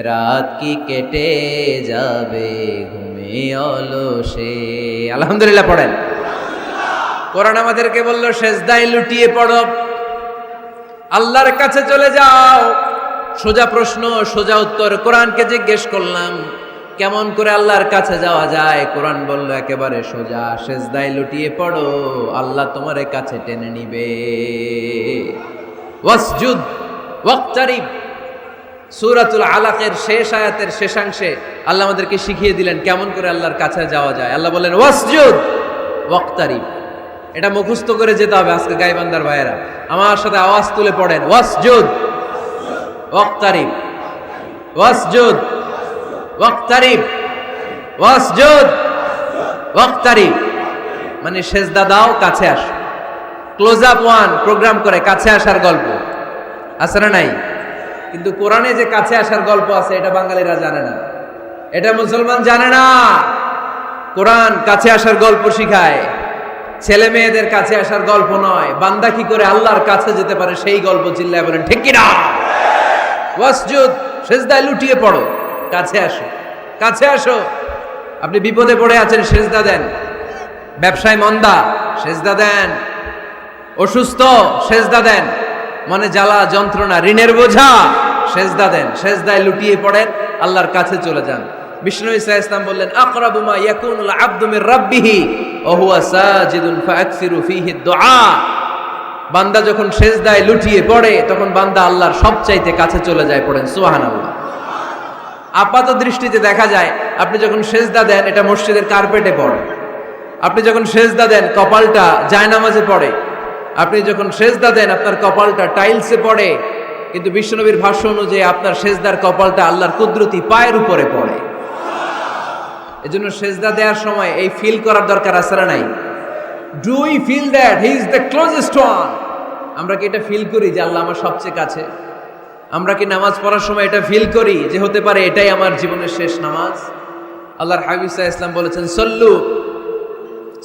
রাত কি কেটে যাবে ঘুমে অলসে। আলহামদুলিল্লাহ পড়েন। কোরআন আমাদেরকে বলল সেজদায় লুটিয়ে পড়ো, আল্লাহর কাছে চলে যাও। সোজা প্রশ্ন, সোজা উত্তর। কোরআনকে জিজ্ঞেস করলাম কেমন করে আল্লাহর কাছে যাওয়া যায়, কোরআন বলল একেবারে সোজা, সেজদায় লুটিয়ে পড়ো, আল্লাহ তোমার কাছে টেনে নিবে। ওয়াসজুদ ওয়াক্তারিব, সূরাতুল আলাকের শেষ আয়াতের শেষাংশে আল্লাহ আমাদেরকে শিখিয়ে দিলেন কেমন করে আল্লাহর কাছে যাওয়া যায়। আল্লাহ বললেন ওয়াসজুদ ওয়াক্তারিব। এটা মুখস্থ করে যেতে হবে আজকে গায়বান্দার ভাইয়েরা। আমার সাথে আওয়াজ তুলে পড়েন, ওয়াসজুদ ওয়াক্তারিব, ওয়াসজুদ ওয়াক্তারিব, ওয়াসজুদ ওয়াক্তারিব। মানে সেজদা দাও, কাছে আসো। ক্লোজ আপ ওয়ান প্রোগ্রাম করে কাছে আসার গল্প আছে না নাই? কিন্তু কোরআনে যে কাছে আসার গল্প আছে এটা বাঙালিরা জানে না, এটা মুসলমান জানে না। কোরআন কাছে আসার গল্প শিখায়, ছেলে মেয়েদের কাছে আসার গল্প নয়। বান্দা কি করে আল্লাহর কাছে যেতে পারে সেই গল্প। চিল্লায় বলেন ঠিক কিনা? ওয়াসজুদ, সেজদায় লুটিয়ে পড়ো, কাছে আসো, কাছে আসো। আপনি বিপদে পড়ে আছেন, সেজদা দেন। ব্যবসায় মন্দা, সেজদা দেন। অসুস্থ, সেজদা দেন। মনে জ্বালা যন্ত্রণা, ঋণের বোঝা, সেজদা দেন। সেজদায় লুটিয়ে পড়েন, আল্লাহর কাছে চলে যান। বিষ্ণু ইসা ইসলাম বললেন আকরাবু মা ইয়াকুনুল আবদু মির রাব্বিহি ওয়া হুয়া সাজিদুন ফাআকসিরু ফীহি দুআ। বান্দা যখন সেজদায় লুটিয়ে পড়ে তখন বান্দা আল্লাহর সবচাইতে কাছে চলে যায়। পড়েন সুবহানাল্লাহ। আপাত দৃষ্টিতে দেখা যায় আপনি যখন সেজদা দেন এটা মসজিদের কার্পেটে পড়ে, আপনি যখন সেজদা দেন কপালটা জায়নামাজে পড়ে, আপনি যখন সেজদা দেন আপনার কপালটা টাইলসে পড়ে। কিন্তু বিশ্বনবীর ভাষ্য অনুযায়ী আপনার সেজদার কপালটা আল্লাহর কুদরতি পায়ের উপরে পড়ে। এজন্য সেজদা দেওয়ার সময় এই ফিল করার দরকার আছে না নাই? Do we feel that he is the closest one? আমরা কি এটা ফিল করি যে আল্লাহ আমার সবচেয়ে কাছে? আমরা কি নামাজ পড়ার সময় এটা ফিল করি যে হতে পারে এটাই আমার জীবনের শেষ নামাজ? আল্লাহর হাবিব সাল্লাল্লাহু আলাইহি ওয়াসাল্লাম বলেছেন সল্লু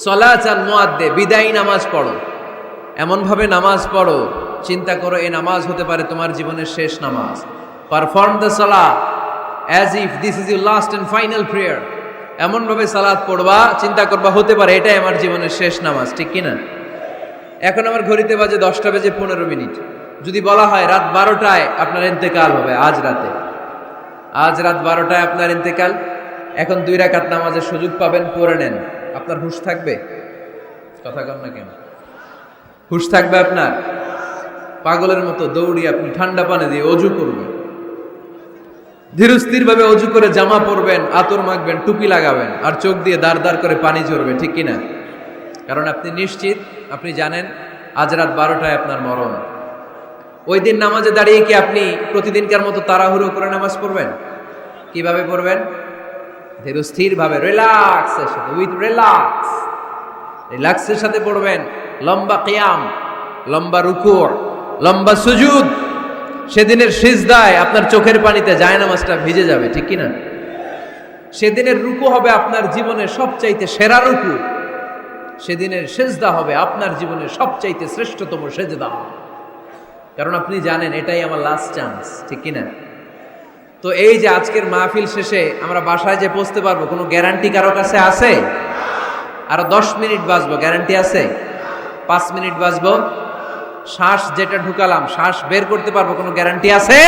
সলাতান মুআদ্দে, বিদায়ী নামাজ পড়ো, এমন ভাবে নামাজ পড়ো চিন্তা করো এই নামাজ হতে পারে তোমার জীবনের শেষ নামাজ। পারফর্ম দ্য সালাহ as if this is your last and final prayer. এমন ভাবে সালাত পড়বা, চিন্তা করবা হতে পারে এটাই আমার জীবনের শেষ নামাজ। ঠিক কিনা? এখন আমার ঘড়িতে বাজে 10:15। যদি বলা হয় রাত 12টায় আপনার ইন্তেকাল হবে, আজ রাতে, আজ রাত 12টায় আপনার ইন্তেকাল, এখন 2 রাকাত নামাজের সুযোগ পাবেন, পড়ে নেন, আপনার হুঁশ থাকবে? কথা কন না কেন? হুঁশ থাকবে আপনার? পাগলের মতো দৌড়ি আপনি ঠান্ডা পানি দিয়ে অজু করবেন, ধীরস্থির ভাবে অজু করে জামা পরবেন, আতর মাখবেন, টুপি লাগাবেন, আর চোখ দিয়ে দাঁড় দাঁড় করে পানি ঝরবে, ঠিক কিনা? কারণ আপনি নিশ্চিত, আপনি জানেন আজ রাত 12টায় আপনার মরণ। ওই দিন নামাজে দাঁড়িয়ে কি আপনি প্রতিদিনকার মতো তাড়াহুড়ো করে নামাজ পড়বেন? কিভাবে পড়বেন? ধীরস্থির ভাবে, রিল্যাক্সের সাথে, উইথ রিল্যাক্সের সাথে পড়বেন। লম্বা কিয়াম, লম্বা রুকু, লম্বা সুজুদ। সেদিনের সিজদায় আপনার চোখের পানিতে জায়নামাজটা ভিজে যাবে, ঠিক কিনা? সেদিনের রুকু হবে আপনার জীবনের সবচাইতে সেরা রুকু। সেদিনের সিজদা হবে আপনার জীবনের সবচাইতে শ্রেষ্ঠতম সিজদা। কারণ আপনি জানেন এটাই আমার লাস্ট চান্স, ঠিক কিনা? তো এই যে আজকের মাহফিল শেষে আমরা বাসায় যে পৌঁছতে পারবো, কোনো গ্যারান্টি কারো কাছে আছে? আরো 10 মিনিট বাঁচবো, গ্যারান্টি আছে? 5 মিনিট বাঁচবো, শ্বাস যেটা ঢুকালাম শ্বাস বের করতে পারবো, কোনো গ্যারান্টি আছে?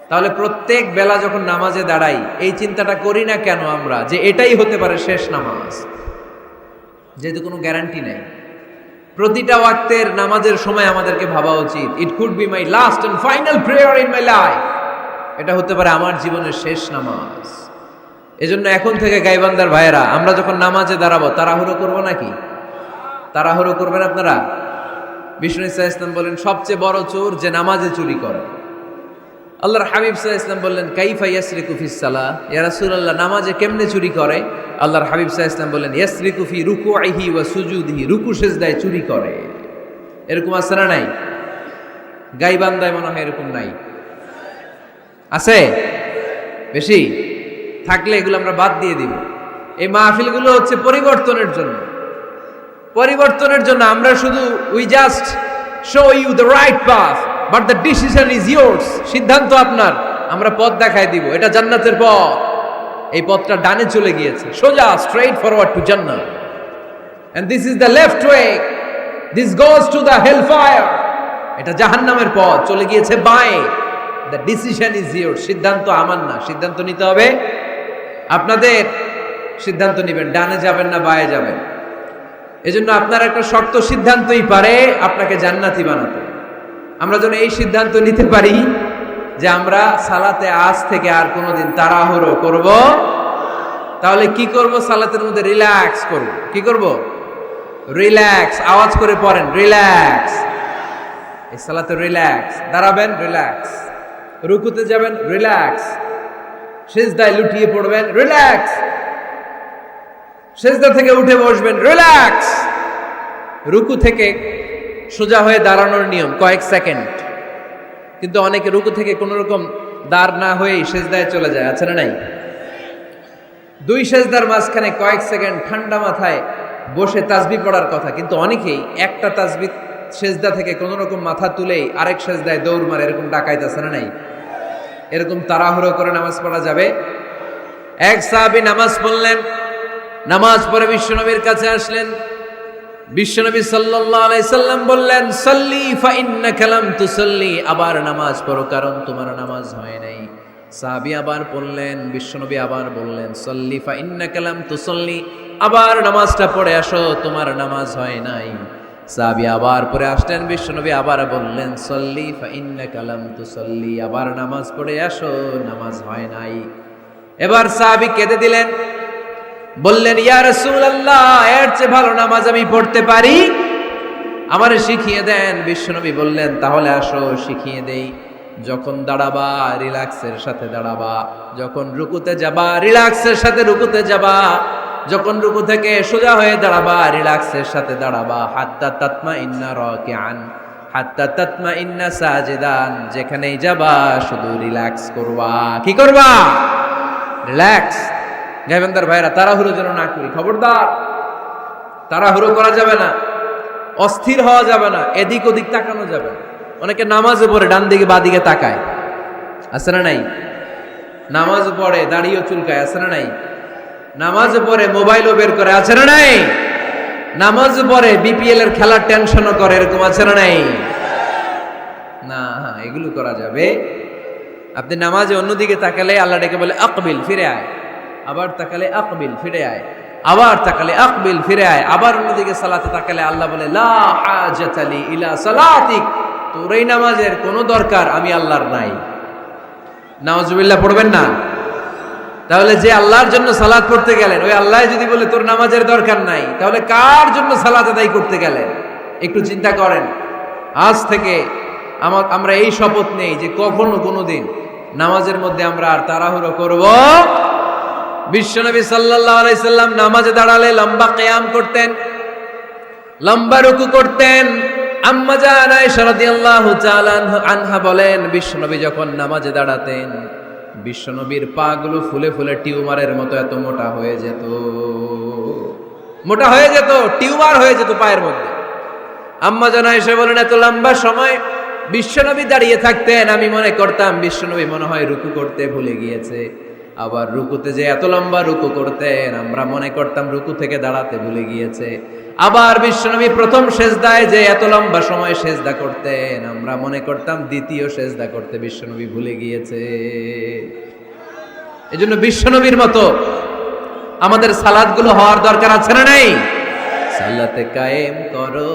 তাহলে প্রত্যেক বেলা যখন নামাজে দাঁড়াই এই চিন্তাটা করি না কেন আমরা, যে এটাই হতে পারে শেষ নামাজ, যেহেতু কোনো গ্যারান্টি নাই। প্রতিটা ওয়াক্তের নামাজের সময় আমাদেরকে ভাবা উচিত, it could be my last and final prayer in my life. এটা হতে পারে আমার জীবনের শেষ নামাজ। এজন্য এখন থেকে গাইবান্দার ভাইয়েরা, আমরা যখন নামাজে দাঁড়াবো তাড়াহুড়ো করবো নাকি? তাড়াহুড়ো করবেন আপনারা? বিষ্ণু সাল্লাল্লাহু আলাইহি ওয়াসাল্লাম বলেন, সবচেয়ে বড় চোর যে নামাজে চুরি করে। আল্লাহর হাবিব সাল্লাল্লাহু আলাইহি ওয়াসাল্লাম বললেন, কাইফা ইয়াসরিকু ফিস সালাহ, ইয়া রাসূলুল্লাহ নামাজে কেমনে চুরি করে? আল্লাহর হাবিব সাল্লাল্লাহু আলাইহি ওয়াসাল্লাম বললেন, ইয়াসরিকু ফি রুকুইহি ওয়া সুজুদিহি, রুকু সিজদায় চুরি করে। এরকম আছে না নাই? গাইবান্দায় মনে হয় এরকম নাই, আছে? বেশি থাকলে এগুলো আমরা বাদ দিয়ে দিব। এই মাহফিলগুলো হচ্ছে পরিবর্তনের জন্য, পরিবর্তনের জন্য। আমরা শুধু we just show you the right path, but the decision is yours. সিদ্ধান্ত আপনার, আমরা পথ দেখায় দিব। এটা জান্নাতের পথ, এই পথটা ডানে চলে গিয়েছে, সোজা স্ট্রেইট ফরওয়ার্ড টু জান্নাত। And this is the left way, this goes to the hell fire. এটা জাহান্নামের পথ, চলে গিয়েছে বাঁয়ে। The decision is yours. সিদ্ধান্ত আমার না, সিদ্ধান্ত নিতে হবে আপনাদের। সিদ্ধান্ত নেবেন, ডানে যাবেন না বাঁয়ে যাবেন। এজন্য আপনার একটা শক্ত সিদ্ধান্তই পারে আপনাকে জান্নাতি বানাতে। আমরা যেন এই সিদ্ধান্ত নিতে পারি যে আমরা সালাতে আজ থেকে আর কোনোদিন তাড়াহুড়ো করব। তাহলে কি করব? সালাতের মধ্যে রিল্যাক্স করব। কি করব? রিল্যাক্স। আওয়াজ করে পড়েন, রিল্যাক্স। এই সালাতে রিল্যাক্স। দাঁড়াবেন, রিল্যাক্স। রুকুতে যাবেন, রিল্যাক্স। সিজদায় লুটিয়ে পড়বেন, রিল্যাক্স। সিজদা থেকে উঠে বসবেন, রিল্যাক্স। রুকু থেকে সোজা হয়ে দাঁড়ানোর নিয়ম কয়েক সেকেন্ড, কিন্তু অনেকে রুকু থেকে কোন রকম দাঁড় না হয়েই সিজদায় চলে যায়, আছে না নাই? দুই সিজদার মাঝখানে কয়েক সেকেন্ড ঠান্ডা মাথায় বসে তাসবিহ পড়ার কথা, কিন্তু অনেকেই একটা তাসবিহ সিজদা থেকে কোন রকম মাথা তুলেই আরেক সিজদায় দৌড় মারে, এরকম ডাকাইত, আছে না নাই? এরকম তাড়াহুড়ো করে নামাজ পড়া যাবে? এক সাহাবী নামাজ পড়লেন, নামাজ পড়ে বিশ্বনবীর কাছে আসলেন। বিশ্বনবী সাল্লাল্লাহু আলাইহি সাল্লাম বললেন, সাল্লি ফা ইন্নাকা লাম তুসাল্লি, আবার নামাজ পড়ো কারণ তোমার নামাজ হয় নাই। সাহাবী আবার পড়লেন, বিশ্বনবী আবার বললেন, সাল্লি ফা ইন্নাকা লাম তুসাল্লি, আবার নামাজটা পড়ে আসো, তোমার নামাজ হয় নাই। সাহাবী আবার পড়ে আসলেন, বিশ্বনবী আবার বললেন, সাল্লি ফা ইন্নাকা লাম তুসাল্লি, আবার নামাজ পড়ে আসো, নামাজ হয় নাই। এবার সাহাবী কেঁদে দিলেন, বললেন, ইয়া রাসূলুল্লাহ, এর চেয়ে ভালো নামাজ আমি পড়তে পারি, আমারে শিখিয়ে দেন। বিশ্বনবী বললেন, তাহলে আসো শিখিয়ে দেই। যখন দাঁড়াবা রিল্যাক্সের সাথে দাঁড়াবা, যখন রুকুতে যাবা রিল্যাক্সের সাথে রুকুতে যাবা, যখন রুকু থেকে সোজা হয়ে দাঁড়াবা রিল্যাক্সের সাথে দাঁড়াবা। হাত্তা তাতমাইন্না রাকিআন, হাত্তা তাতমাইন্না সাজিদান, যেখানেই যাবা শুধু রিল্যাক্স করবা। কি করবা? রিল্যাক্স। গাইবান্দার ভাইরা, তাড়াহুড়ো যেন না করি, খবরদার। তাড়াহুড়ো করা যাবে না, অস্থির হওয়া যাবে না, এদিক ওদিক তাকানো যাবে না। অনেকে নামাজে পড়ে ডান দিকে বা দিকে তাকায়, আছে না নাই? নামাজ পড়ে দাঁড়িয়েও চুলকায়, আছে না নাই? নামাজ পড়ে মোবাইলও বের করে, আছে না নাই? নামাজ পড়ে বিপিএল এর খেলার টেনশনও করে, এরকম আছে না নাই? না, এগুলো করা যাবে। আপনি নামাজে অন্যদিকে তাকালে আল্লাহ ডেকে বলে, আকবিল, ফিরে আয়। আবার তাকালে আকবিল, ফিরে আয়। আবার তাকালে আকবিল, ফিরে আয়। আবার অন্যদিকে সালাতে তাকালে আল্লাহ বলে, লা হাজাতা লি ইলা সালাতিক, তোর এই নামাজের কোনো দরকার আমি আল্লাহর নাই। নাউজুবিল্লাহ পড়বেন না? তাহলে যে আল্লাহর জন্য সালাত পড়তে গেলেন, ওই আল্লাহ যদি বলে তোর নামাজের দরকার নাই, তাহলে কার জন্য সালাত আদায় করতে গেলেন? একটু চিন্তা করেন। আজ থেকে আমরা এই শপথ নেই যে কখনো কোনোদিন নামাজের মধ্যে আমরা আর তাড়াহুড়ো করব। বিশ্বনবী সাল্লাল্লাহু আলাইহি সাল্লাম নামাজে দাঁড়ালে লম্বা কিয়াম করতেন, লম্বা রুকু করতেন। আম্মা জান আয়েশা রাদিয়াল্লাহু তাআলা আনহা বলেন, বিশ্বনবী যখন নামাজে দাঁড়াতেন, বিশ্বনবীর পা গুলো ফুলে ফুলে টিউমারের মতো এত মোটা হয়ে যেত, মোটা হয়ে যেত, টিউমার হয়ে যেত পায়ের মধ্যে। আম্মা জান আয়েশা বলেন, এত লম্বা সময় বিশ্বনবী দাঁড়িয়ে থাকতেন, আমি মনে করতাম বিশ্বনবী মনে হয় রুকু করতে ভুলে গিয়েছে। আবার রুকুতে যে এত লম্বা রুকু করতেন, আমরা মনে করতাম রুকু থেকে দাঁড়াতে ভুলে গিয়েছে। আবার বিশ্বনবী প্রথম সেজদায় যে এত লম্বা সময় সেজদা করতেন, আমরা মনে করতাম দ্বিতীয় সেজদা করতে বিশ্বনবী ভুলে গিয়েছে। এজন্য বিশ্বনবীর মতো আমাদের সালাতগুলো হওয়ার দরকার আছে না নাই? সালাতে কায়েম করো,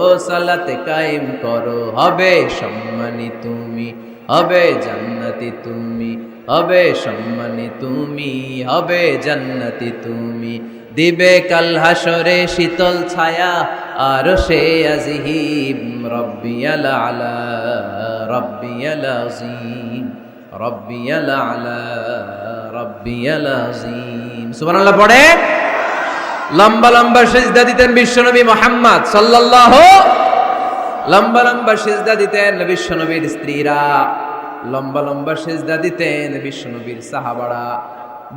ও সালাতে কায়েম করো, হবে সম্মানী তুমি, হবে জান্নাতি তুমি, হবে সম্মানী তুমি, হবে জান্নাতি তুমি। দিবে কাল হাসরে শীতল ছায়া আর সে আজিম, রব্বিয়াল আলা রব্বিয়াল আযীম, রব্বিয়াল আলা রব্বিয়াল আযীম। সুবহানাল্লাহ পড়ে। লম্বা লম্বা সিজদা দিতেন বিশ্বনবী মুহাম্মদ সাল্লাল্লাহু, লম্বা লম্বা সিজদা দিতেন বিশ্বনবীর স্ত্রীরা, লম্বা লম্বা সিজদা দিতেন বিশ্বনবীর সাহাবারা।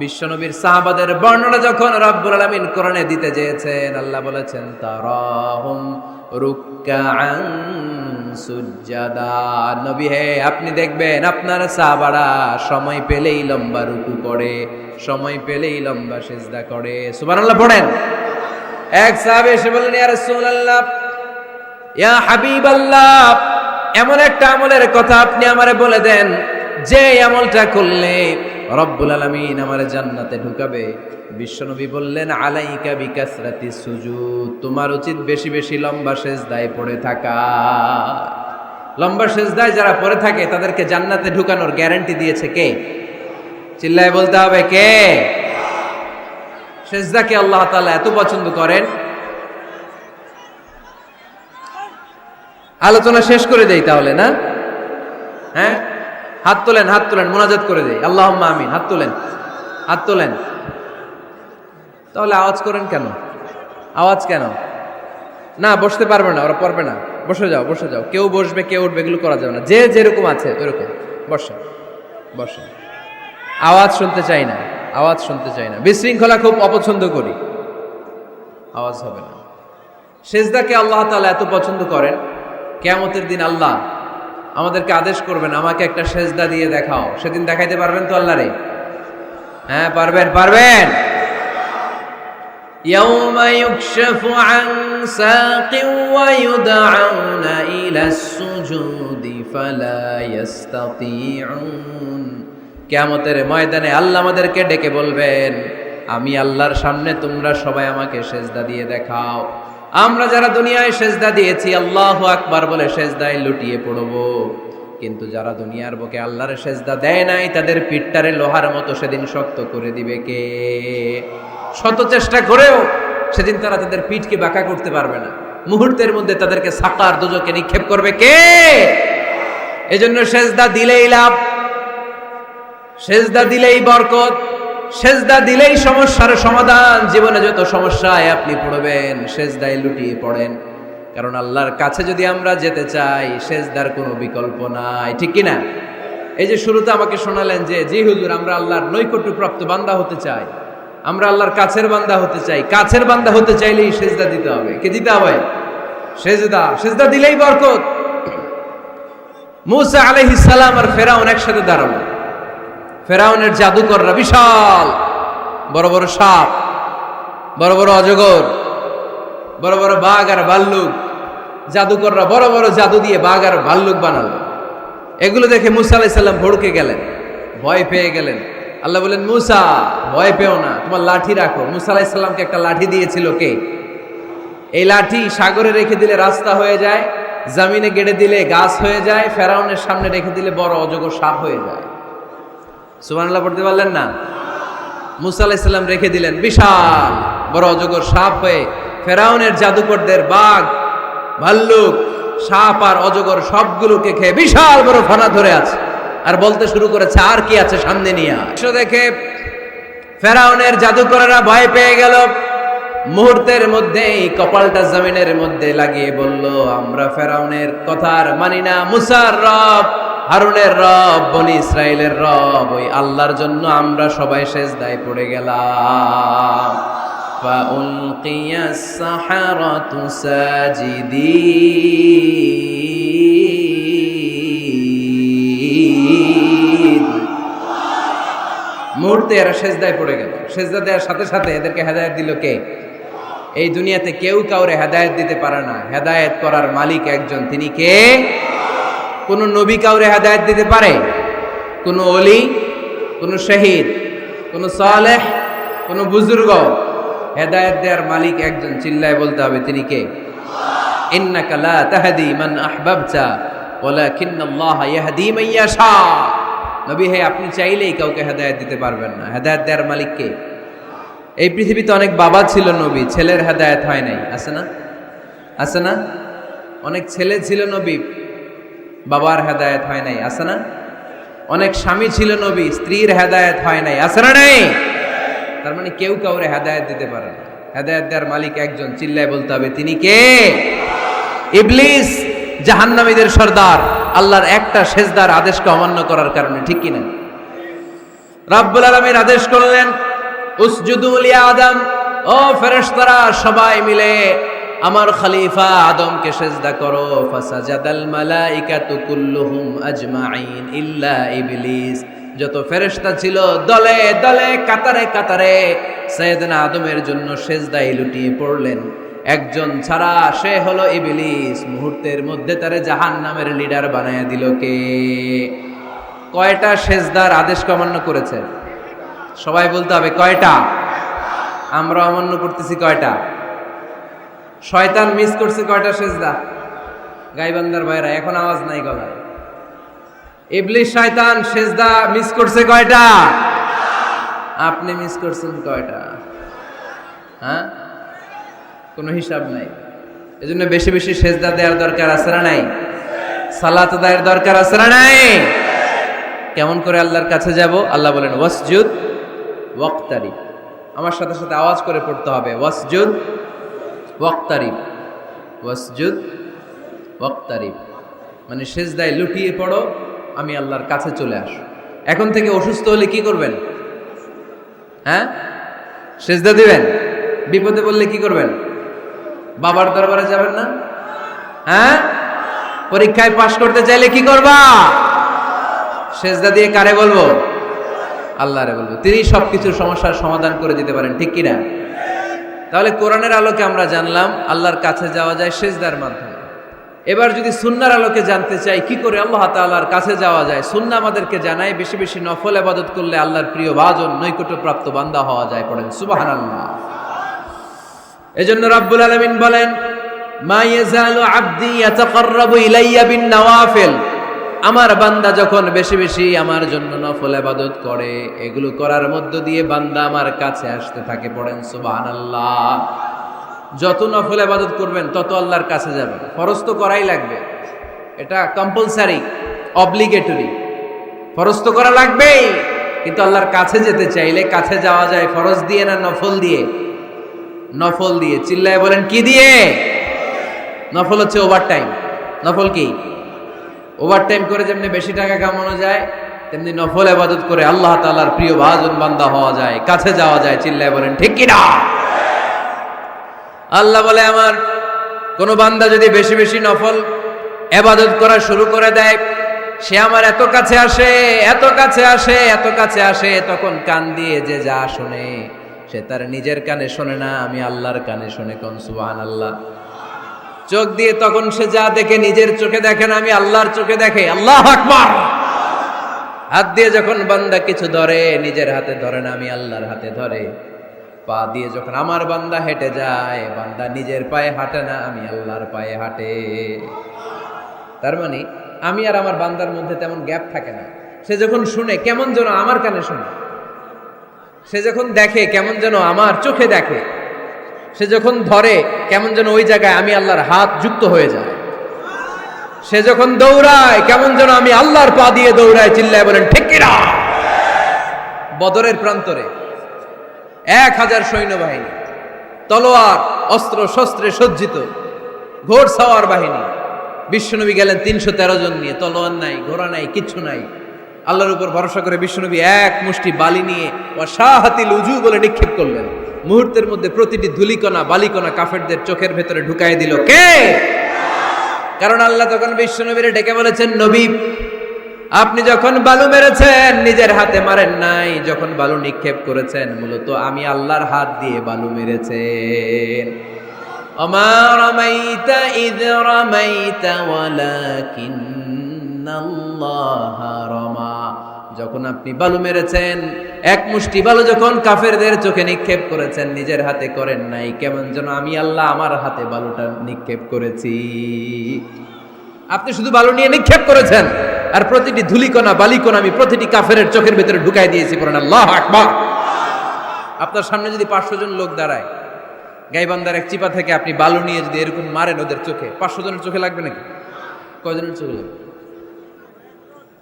বিশ্বনবীর সাহাবাদের বর্ণনা যখন রব্বুল আলামিন কোরআনে দিতে চেয়েছেন, আল্লাহ বলেছেন তারাহুম রুকআন সুজদা। নবী হে, আপনি দেখবেন আপনার সাহাবারা সময় পেলেই লম্বা রুকু করে, সময় পেলেই লম্বা সিজদা করে। সুবহানাল্লাহ পড়েন। এক সাহাবী এসে বললেন, ইয়া রাসূলুল্লাহ, ইয়া হাবিবাল্লাহ, এমন একটা আমলের কথা আপনি আমারে বলে দেন যে আমলটা করলে রব্বুল আলামিন আমারে জান্নাতে ঢুকাবে। বিশ্বনবী বললেন, আলাইকা বিকাসরাতি সুজুদ, তোমার উচিত বেশি বেশি লম্বা সিজদায় পড়ে থাকা। লম্বা সিজদায় যারা পড়ে থাকে তাদেরকে জান্নাতে ঢুকানোর গ্যারান্টি দিয়েছে কে? চিল্লায় বলতে হবে কে? সিজদাকে আল্লাহ তাআলা এত পছন্দ করেন। আলোচনা শেষ করে দেই তাহলে, না? হ্যাঁ, হাত তোলেন, হাত তোলেন, মুনাজাত করে দেই। আল্লাহুম্মা আমিন। হাত তোলেন, হাত তোলেন। তাহলে আওয়াজ করেন কেন? আওয়াজ কেন? না, বসতে পারবে না, ওরা পারবে না। বসে যাও, বসে যাও। কেউ বসবে, কেউ উঠবে, এগুলো করা যাবে না। যে যেরকম আছে ওইরকম বসে, বসে। আওয়াজ শুনতে চাই না, আওয়াজ শুনতে চাই না। বিশৃঙ্খলা খুব অপছন্দ করি, আওয়াজ হবে না। সিজদাকে আল্লাহ তাআলা এত পছন্দ করেন, কিয়ামতের দিন আল্লাহ আমাদেরকে আদেশ করবেন, আমাকে একটা সেজদা দিয়ে দেখাও। সেদিন দেখাইতে পারবেন তো আল্লাহরে? হ্যাঁ, পারবেন, পারবেন। ইয়াউমা ইউকশাফু আন সাকিন ওয়া ইউদআউনা ইলাস সুজুদি ফালা ইস্তাতিউন। কিয়ামতের ময়দানে আল্লাহ আমাদেরকে ডেকে বলবেন, আমি আল্লাহর সামনে তোমরা সবাই আমাকে সেজদা দিয়ে দেখাও। আমরা যারা দুনিয়ায় সেজদা দিয়েছি আল্লাহু আকবার বলে সেজদায় লুটিয়ে পড়ব, কিন্তু যারা দুনিয়ার বুকে আল্লাহর সেজদা দেয় নাই তাদের পিঠটারে লোহার মতো সেদিন শক্ত করে দিবে কে? শত চেষ্টা করেও সেদিন তারা তাদের পিঠকে বাঁকা করতে পারবে না। মুহূর্তের মধ্যে তাদেরকে সাকার দোজকে নিক্ষেপ করবে কে? এজন্য সেজদা দিলেই লাভ, সেজদা দিলেই বরকত, সেজদা দিলেই সমস্যার সমাধান। জীবনে যত সমস্যায় আপনি পড়বেন সেজদায় লুটিয়ে পড়েন, কারণ আল্লাহর কাছে যদি আমরা যেতে চাই সেজদার কোনো বিকল্প নাই, ঠিক কিনা? এই যে শুরুতে আমাকে শোনালেন যে জি হুজুর, আমরা আল্লাহর নৈকট্যপ্রাপ্ত বান্দা হতে চাই, আমরা আল্লাহর কাছের বান্দা হতে চাই। কাছের বান্দা হতে চাইলেই সেজদা দিতে হবে। কে দিতে হবে? সেজদা। সেজদা দিলেই বরকত। মূসা আলাইহিস সালাম আর ফেরাউন একসাথে দাঁড়ালো। ফেরাউনের জাদুকররা বিশাল বড় বড় সাপ, বড় বড় অজগর, বড় বড় বাঘ আর ভাল্লুক, জাদুকররা বড় বড় জাদু দিয়ে বাঘ আর ভাল্লুক বানালো। এগুলো দেখে মূসা আলাইহিস সালাম ভড়কে গেলেন, ভয় পেয়ে গেলেন। আল্লাহ বলেন, মূসা ভয় পেও না, তোমার লাঠি রাখো। মূসা আলাইহিস সালামকে একটা লাঠি দিয়েছিল কে? এই লাঠি সাগরে রেখে দিলে রাস্তা হয়ে যায়, জমিনে গেড়ে দিলে গাছ হয়ে যায়, ফেরাউনের সামনে রেখে দিলে বড় অজগর সাপ হয়ে যায়। সুবহানাল্লাহ পড়তে পারলেন না? মুসা আলাইহিস সালাম রেখে দিলেন বিশাল বড় অজগর সাপ হয়ে ফেরাউনের জাদুকরদের বাঘ ভাল্লুক সাপ আর অজগর সবগুলোকে খেয়ে বিশাল বড় ফানা ধরে আছে, আর বলতে শুরু করেছে আর কি আছে সামনে নিয়ে। দেখে ফেরাউনের জাদুকরেরা ভয় পেয়ে গেল। মুহূর্তের মধ্যেই কপালটা জমিনের মধ্যে লাগিয়ে বলল, আমরা ফেরাউনের কথা আর মানি না। মুসার রব, হারুনের রব, বনি ইসরাইলের রব, ওই আল্লাহর জন্য আমরা সবাই সেজদায় পড়ে গেলাম। ফাউলকিয়াস সাহারাতু সাজিদিন। মুহূর্তে এরা সেজদায় পড়ে গেল। সেজদা দেওয়ার সাথে সাথে এদেরকে হেদায়েত দিল কে? এই দুনিয়াতে কেউ কাউরে হেদায়েত দিতে পারে না, হেদায়েত করার মালিক একজন, তিনি কে? কোন নবী কাউরে হেদায়েত দিতে পারে? কোন ওলি, কোন শহীদ, কোন সালেহ, কোন বুজুর্গ? হেদায়েত দেওয়ার মালিক একজন, চিল্লায় বলতে হবে তিনি কে? ইন্নাকা লা তাহদি মান আহবাবতা ওয়ালাকিন্নাল্লাহা ইয়াহদি মান ইয়াশা। নবী হে, আপনি চাইলেই কাউকে হেদায়েত দিতে পারবেন না, হেদায়েত দেওয়ার মালিক কে? এই পৃথিবীতে অনেক বাবা ছিল নবী, ছেলের হেদায়েত হয় নাই, আছে না? আছে না? অনেক ছেলে ছিল নবী, বাবার হেদায়েত হয় নাই, আছে না? অনেক স্বামী ছিল নবী, স্ত্রীর হেদায়েত হয় নাই, আছে না? নাই। তার মানে কেউ কাউরে হেদায়েত দিতে পারে না, হেদায়েত দেওয়ার মালিক একজন, চিল্লায় বলতে হবে তিনি কে? ইবলিস জাহান্নামীদের সর্দার, আল্লাহর একটা সেজদার আদেশকে অমান্য করার কারণে, ঠিক কিনা? রব্বুল আলামিন আদেশ করলেন, উসজুদু লি আদম, ও ফেরেশতারা সবাই মিলে আমার খলিফা আদমকে সেজদা করো। ফাসাজাদাল মালাইকাতু কুল্লুহুম আজমাইন ইল্লা ইবলিস। যত ফেরেশতা ছিল দলে দলে কাতারে কাতারে সাইয়েদনা আদমের জন্য সেজদায় লুটিয়ে পড়লেন, একজন ছাড়া, সে হলো ইবলিস। মুহূর্তের মধ্যে তারে জাহান্নামের লিডার বানায়া দিল কে? কয়টা সেজদার আদেশ অমান্য করেছে? সবাই বলতে হবে কয়টা? আমরা অমান্য করতেছি কয়টা? শয়তান মিস করছে কয়টা সেজদা? গাইবান্দার ভাইরা এখন আওয়াজ নাই গলায়। ইবলিস শয়তান সেজদা মিস করছে কয়টা? আপনি মিস করছেন কয়টা? হ্যাঁ, কোনো হিসাব নাই। এজন্য বেশি বেশি সেজদা দেওয়ার দরকার আছে না নাই? সালাত দেওয়ার দরকার আছে না নাই? কেমন করে আল্লাহর কাছে যাব? আল্লাহ বলেন ওয়াসজুদ ওয়াক্তারিব। আমার সাথে সাথে আওয়াজ করে পড়তে হবে, ওয়াসজুদ ওয়াক্তারিব, ওয়াসজুদ ওয়াক্তারিব। মানে সেজদায় লুটিয়ে পড়ো, আমি আল্লাহর কাছে চলে আসো। এখন থেকে অসুস্থ হলে কি করবেন? হ্যাঁ, সেজদা দিবেন। বিপদে পড়লে কি করবেন? বাবার দরবারে যাবেন না? হ্যাঁ, পরীক্ষায় পাশ করতে চাইলে কি করবা? সেজদা দিয়ে কারে বলবো? আল্লাহরে বলবো। তিনি সবকিছুর সমস্যার সমাধান করে দিতে পারেন, ঠিক কিনা? তাহলে কোরআনের আলোকে আমরা জানলাম আল্লাহর কাছে যাওয়া যায় সেজদার মাধ্যমে। এবার যদি সুন্নাহর আলোকে জানতে চাই কি করে আল্লাহ তাআলার কাছে যাওয়া যায়, সুন্নাহ আমাদেরকে জানায় বেশি বেশি নফল ইবাদত করলে আল্লাহর প্রিয় ভাজন নৈকট্যপ্রাপ্ত বান্দা হওয়া যায়। পড়েন সুবহানাল্লাহ। এজন্য রাব্বুল আলামিন বলেন, মা ইয়াজালু আবদি ইয়াতাকাররাবু ইলাইয়া বিন নওয়াফিল। আমার বান্দা যখন বেশি বেশি আমার জন্য নফল ইবাদত করে, এগুলো করার মধ্য দিয়ে বান্দা আমার কাছে আসতে থাকে। পড়েন সুবহানাল্লাহ। যত নফল ইবাদত করবেন তত আল্লাহর কাছে যাবেন। ফরজ তো করাই লাগবে, এটা কম্পালসারি, অব্লিগেটরি। ফরজ তো করা লাগবেই, কিন্তু আল্লাহর কাছে যেতে চাইলে কাছে যাওয়া যায় ফরজ দিয়ে না নফল দিয়ে? নফল দিয়ে। চিল্লায় বলেন কি দিয়ে? নফল হচ্ছে ওভারটাইম। নফল কি? ওভারটাইম করে যেমনি বেশি টাকা কামানো যায়, তেমনি নফল ইবাদত করে আল্লাহ তাআলার প্রিয় ভাজন বান্দা হওয়া যায়, কাছে যাওয়া যায়। চিল্লায় বলেন ঠিক কি না? আল্লাহ বলে, আমার কোন বান্দা যদি বেশি বেশি নফল ইবাদত করা শুরু করে দেয়, সে আমার এত কাছে আসে, এত কাছে আসে, এত কাছে আসে, তখন কান দিয়ে যে যা শুনে সে তার নিজের কানে শোনে না, আমি আল্লাহর কানে শুনে। কোন সুবহানাল্লাহ। চোখ দিয়ে তখন সে যা দেখে নিজের চোখে দেখে না, আমি আল্লাহর চোখে দেখে। আল্লাহু আকবার। হাত দিয়ে যখন বান্দা কিছু ধরে, নিজের হাতে ধরে না, আমি আল্লাহর হাতে ধরে। পা দিয়ে যখন আমার বান্দা হেঁটে যায়, বান্দা নিজের পায়ে হাঁটে না, আমি আল্লাহর পায়ে হাঁটে। তার মানে আমি আর আমার বান্দার মধ্যে তেমন গ্যাপ থাকে না। সে যখন শুনে কেমন যেন আমার কানে শুনে, সে যখন দেখে কেমন যেন আমার চোখে দেখে, সে যখন ধরে কেমন যেন ওই জায়গায় আমি আল্লাহর হাত যুক্ত হয়ে যায়, সে যখন দৌড়ায় কেমন যেন আমি আল্লাহর পা দিয়ে দৌড়ায়। চিল্লায় বলেন ঠিক কিনা? বদরের প্রান্তরে 1000 সৈন্যবাহিনী, তলোয়ার অস্ত্র শস্ত্রে সজ্জিত, ঘোড়সাওয়ার বাহিনী। বিশ্বনবী গেলেন 313 জন নিয়ে, তলোয়ার নাই, ঘোড়া নাই, কিচ্ছু নাই। আল্লাহর উপর ভরসা করে বিশ্বনবী এক মুষ্টি বালি নিয়ে ওয়াশাহাতিল উজু বলে নিক্ষেপ করলেন। মুহূর্তের মধ্যে প্রতিটি ধুলিকণা বালিকণা কাফেরদের চোখের ভেতরে ঢুকাই দিল কে? কারণ আল্লাহ তখন বিশ্বনবীরে ডেকে বলেছেন, নবী আপনি যখন বালু মেরেছেন নিজের হাতে মারেন নাই, যখন বালু নিক্ষেপ করেছেন মূলত আমি আল্লাহর হাত দিয়ে বালু মেরেছেন। ওমা রামাইতা ইয রামাইতা ওয়ালাকিন্নাল্লাহা রামা। যখন আপনি বালু মেরেছেন, এক মুষ্টি বালু যখন কাফেরদের চোখে নিক্ষেপ করেছেন নিজের হাতে করেন নাই, কেমন যেন আমি আল্লাহ আমার হাতে বালুটা নিক্ষেপ করেছি। আপনি শুধু বালু নিয়ে নিক্ষেপ করেছেন, আর প্রতিটি ধুলিকণা বালিকণা আমি প্রতিটি কাফেরের চোখের ভিতরে ঢুকাই দিয়েছি। পড়েন আল্লাহু আকবার। আপনার সামনে যদি 500 জন লোক দাঁড়ায়, গাইবান্ধার এক চিপা থেকে আপনি বালু নিয়ে যদি এরকম মারেন ওদের চোখে, 500 জনের চোখে লাগবে নাকি? কয়জনের চোখে লাগবে?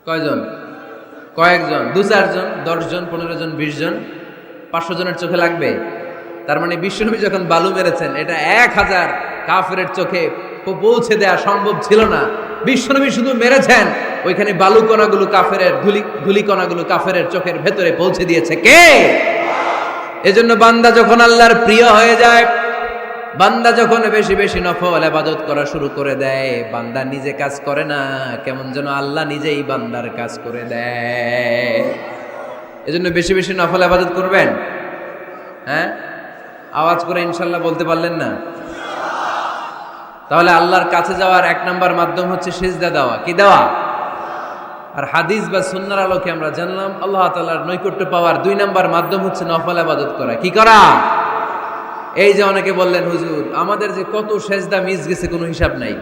কয়জন? কয়েকজন, 2-4 জন, 10 জন, 15 জন, 20 জন, 500 জনের চোখে লাগবে? তার মানে বিশ্বনবী যখন বালু মেরেছেন এটা 1000 কাফেরের চোখে পৌঁছে দেওয়া সম্ভব ছিল না। বিশ্বনবী শুধু মেরেছেন, ওইখানে বালু কণাগুলো কাফেরের ধুলি কণাগুলো কাফেরের চোখের ভেতরে পৌঁছে দিয়েছে কে? এজন্য বান্দা যখন আল্লাহর প্রিয় হয়ে যায়, বান্দা যখন বেশি বেশি নফল ইবাদত করা শুরু করে দেয়, বান্দা নিজে কাজ করে না, কেমন যেন আল্লাহ নিজেই বান্দার কাজ করে দেয়। এজন্য বেশি বেশি নফল ইবাদত করবেন। হ্যাঁ, আওয়াজ করে ইনশাল্লাহ বলতে পারলেন না? তাহলে আল্লাহর কাছে যাওয়ার 1 নাম্বার মাধ্যম হচ্ছে সিজদা দেওয়া। কি দেওয়া? আর হাদিস বা সুন্নাহর আলোকে আমরা জানলাম আল্লাহ তাআলার নৈকট্য পাওয়ার 2 নাম্বার মাধ্যম হচ্ছে নফল ইবাদত করা। কি করা? এই যে অনেকে বললেন হুজুর আমাদের যে কত সেজদা মিস গেছে কোনো হিসাব নাই।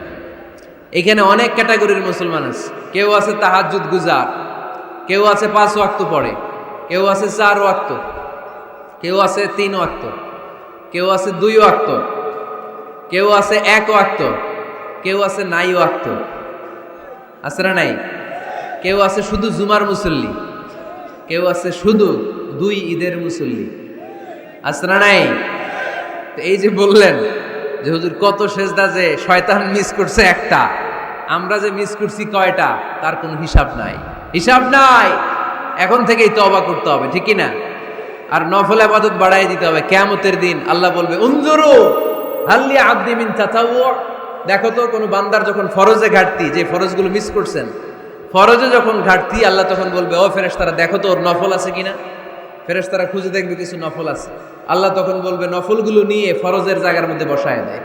এখানে অনেক ক্যাটাগরির মুসলমান আছে। কেউ আছে তাহাজ্জুদ গুজার, কেউ আছে 5 ওয়াক্ত পড়ে, কেউ আছে 4 ওয়াক্ত, কেউ আছে 3 ওয়াক্ত, কেউ আছে 2 ওয়াক্ত, কেউ আছে 1 ওয়াক্ত, কেউ আছে নাই ওয়াক্ত। আছে না নাই? কেউ আছে শুধু জুমার মুসল্লি, কেউ আছে শুধু 2 ঈদের মুসল্লি। আছে না নাই? তো এই যে বললেন যে হুজুর কত সেজদা যে শয়তান মিস করছে একটা, আমরা যে মিস করছি কয়টা তার কোনো হিসাব নাই। হিসাব নাই। এখন থেকেই তওবা করতে হবে, ঠিক কি না? আর নফল ইবাদত বাড়াই দিতে হবে। কিয়ামতের দিন আল্লাহ বলবে উনজুরু হাল্লি আবদি মিন তাতাওয়ু। দেখো তো কোন বান্দার যখন ফরজে ঘাটতি, যে ফরজগুলো মিস করছেন, ফরজে যখন ঘাটতি আল্লাহ তখন বলবে ও ফেরেশতারা দেখো তো ওর নফল আছে কিনা। ফেরেশতারা খুঁজে দেখবে কিছু নফল আছে, আল্লাহ তখন বলবে নফলগুলো নিয়ে ফরজের জায়গার মধ্যে বসায় দেয়।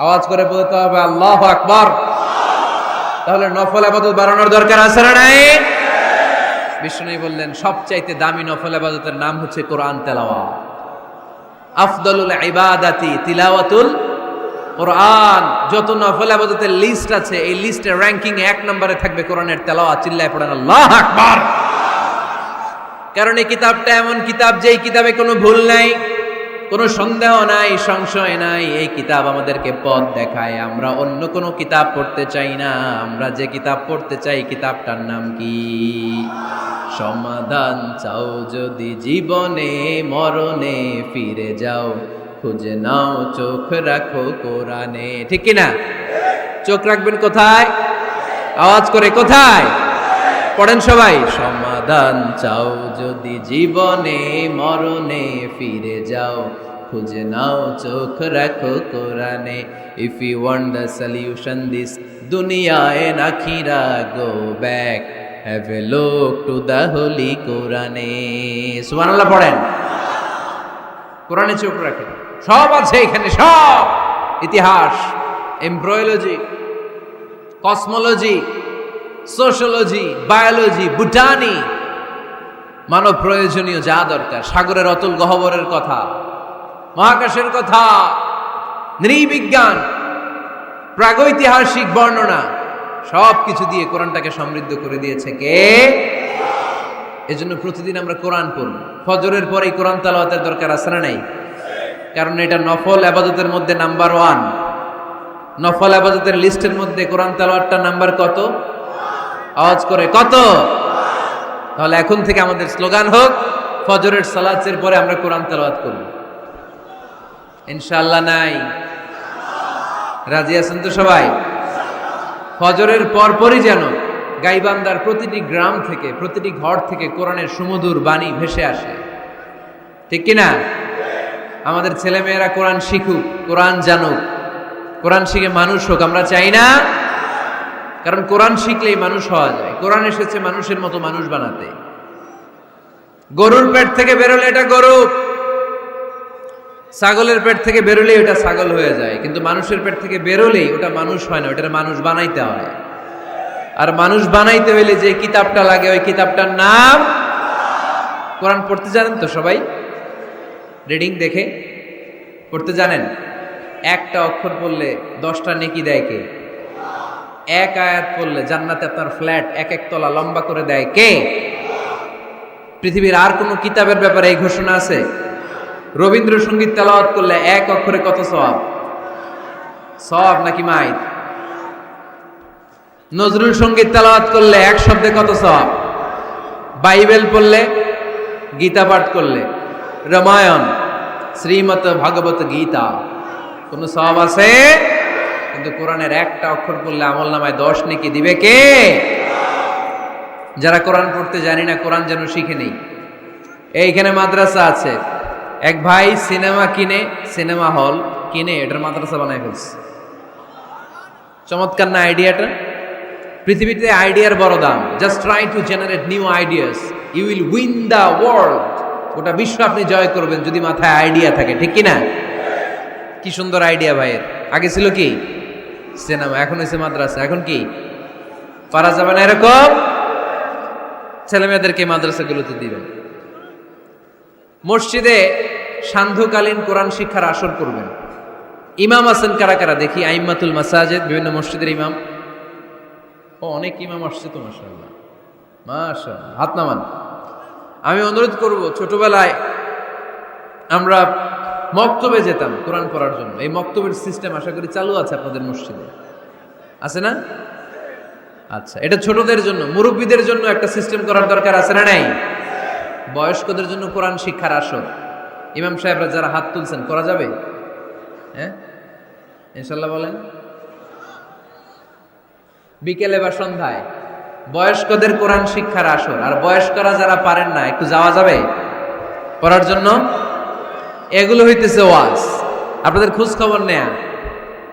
আওয়াজ করে বলতে হবে আল্লাহু আকবার। তাহলে নফল ইবাদত বাড়ানোর দরকার আছে না নাই? বিষ্ণু বললেন সবচাইতে দামি নফল ইবাদতের নাম হচ্ছে কোরআন তেলাওয়াত। আফদলুল ইবাদাতি তিলাওয়াতুল কোরআন। যত নফল ইবাদতের লিস্ট আছে এই লিস্টের র‍্যাঙ্কিং 1 নম্বরে থাকবে কোরআনের তেলাওয়াত। চিল্লায় পড়েন আল্লাহু আকবার। কারণ এই কিতাবটা এমন কিতাব যেই কিতাবে কোনো ভুল নাই, কোনো সন্দেহ নাই, সংশয় নাই। এই কিতাব আমাদেরকে পথ দেখায়। আমরা অন্য কোনো কিতাব পড়তে চাই না। আমরা যে কিতাব পড়তে চাই কিতাবটার নাম কি? সমাধান চাও যদি জীবনে মরণে ফিরে যাও, খুঁজে নাও চোখ রাখো কোরআনে। ঠিক কি না? চোখ রাখবেন কোথায়? আওয়াজ করে কোথায়? পড়েন সবাই। সমাধান চাও যদি জীবনে মরণে ফিরে যাও, খুঁজে নাও চোখ রাখো কোরআনে। If you want the solution this দুনিয়া এন্ড আখিরা, go back have a look to the holy কোরআনে। সুবহানাল্লাহ পড়েন। কোরআনে চোখ রাখেন, সব আছে এখানে, সব। ইতিহাস, embryology, cosmology, sociology, biology, botany, মানব প্রয়োজনীয় যা দরকার, সাগরের অতল গহ্বরের কথা, মহাকাশের কথা, নৃবিজ্ঞান, প্রাগৈতিহাসিক বর্ণনা, সব কিছু দিয়ে কোরআনটাকে সমৃদ্ধ করে দিয়েছে কে? এজন্য প্রতিদিন আমরা কোরআন পড়ব। ফজরের পরেই কোরআন তেলাওয়াতের দরকার আছে না নাই? কারণ এটা নফল ইবাদতের মধ্যে নাম্বার 1। নফল ইবাদতের লিস্টের মধ্যে কোরআন তেলাওয়াতটা নাম্বার কত? আওয়াজ করে কত? তাহলে এখন থেকে আমাদের স্লোগান হোক, ফজরের সালাতের পরে আমরা কোরআন তেলাওয়াত করব ইনশাআল্লাহ। নাই? রাজি আছেন তো সবাই? ফজরের পরপরই যেন গাইবান্দার প্রতিটি গ্রাম থেকে, প্রতিটি ঘর থেকে কোরআনের সুমধুর বাণী ভেসে আসে, ঠিক কিনা? আমাদের ছেলেমেয়েরা কোরআন শিখুক, কোরআন জানুক, কোরআন শিখে মানুষ হোক, আমরা চাই না? কারণ কোরআন শিখলেই মানুষ হওয়া যায়। কোরআন এসেছে মানুষের মতো মানুষ বানাতে। গরুর পেট থেকে বেরোলে এটা গরু, ছাগলের পেট থেকে বেরোলেই ওটা ছাগল হয়ে যায়, কিন্তু মানুষের পেট থেকে বেরোলেই ওটা মানুষ হয় না, ওটা মানুষ বানাইতে হয়। আর মানুষ বানাইতে হইলে যে কিতাবটা লাগে ওই কিতাবটার নাম কোরআন। পড়তে জানেন তো সবাই? রিডিং দেখে পড়তে জানেন? একটা অক্ষর পড়লে 10টা নেকি দেয় কে? এক আয়াত পড়লে জান্নাতে আপনার ফ্ল্যাট এক এক তলা লম্বা করে দেয় কে? পৃথিবীর আর কোনো কিতাবের ব্যাপারে এই ঘোষণা আছে? রবীন্দ্রসঙ্গীত তেলাওয়াত করলে এক অক্ষরে কত সওয়াব? সওয়াব নাকি মাইত? নজরুল সঙ্গীত তেলাওয়াত করলে এক শব্দে কত সওয়াব? বাইবেল পড়লে, গীতা পাঠ করলে, রামায়ণ, শ্রীমৎ ভাগবত গীতা, কোনো সওয়াব আছে? কিন্তু কোরআনের একটা অক্ষর পড়লে আমলনামায় 10 নেকি দিবে কে? যারা কোরআন পড়তে জানি না, কোরআন যেন শিখে নেই। এইখানে মাদ্রাসা আছে, এক ভাই সিনেমা কিনে, সিনেমা হল কিনে এটার মাদ্রাসা বানায় ফেলছে। চমৎকার না আইডিয়াটা? পৃথিবীতে আইডিয়ার বড় দাম। Just try to generate new ideas, you will win the world. গোটা বিশ্ব আপনি জয় করবেন যদি মাথায় আইডিয়া থাকে, ঠিক কিনা? কি সুন্দর আইডিয়া ভাইয়ের। আগে ছিল কি সিনেমা, এখন হয়েছে মাদ্রাসা। এখন কি পারা যাবে না এরকম? ছেলে মেয়েদেরকে মাদ্রাসাগুলোতে দিবেন। মসজিদে সান্ধ্যকালীন কোরআন শিক্ষার আসর করবেন। ইমাম আছেন কারা কারা দেখি? আইম্মাতুল মাসাজিদ, বিভিন্ন মসজিদের ইমাম। ও, অনেক ইমাম আসছে তো, মাশাআল্লাহ মাশাআল্লাহ, হাত নামান। আমি অনুরোধ করব, ছোটবেলায় আমরা মক্তবে যেতাম কোরআন পড়ার জন্য। এই মক্তবের সিস্টেম আশা করি চালু আছে আপনাদের মসজিদে, আছে না? আচ্ছা, এটা ছোটদের জন্য। মুরব্বীদের জন্য একটা সিস্টেম করার দরকার আছে না নাই? বয়স্কদের জন্য কোরআন শিক্ষার আসর। ইমাম সাহেবরা যারা হাত তুলছেন, করা যাবে? হ্যাঁ, ইনশাল্লাহ বলেন। বিকেলে বা সন্ধ্যায় বয়স্কদের কোরআন শিক্ষার আসর। আর বয়স্করা যারা পারেন না, একটু যাওয়া যাবে পড়ার জন্য? এগুলো হইতেছে ওয়াজ। আপনাদের খোঁজ খবর নেয়া,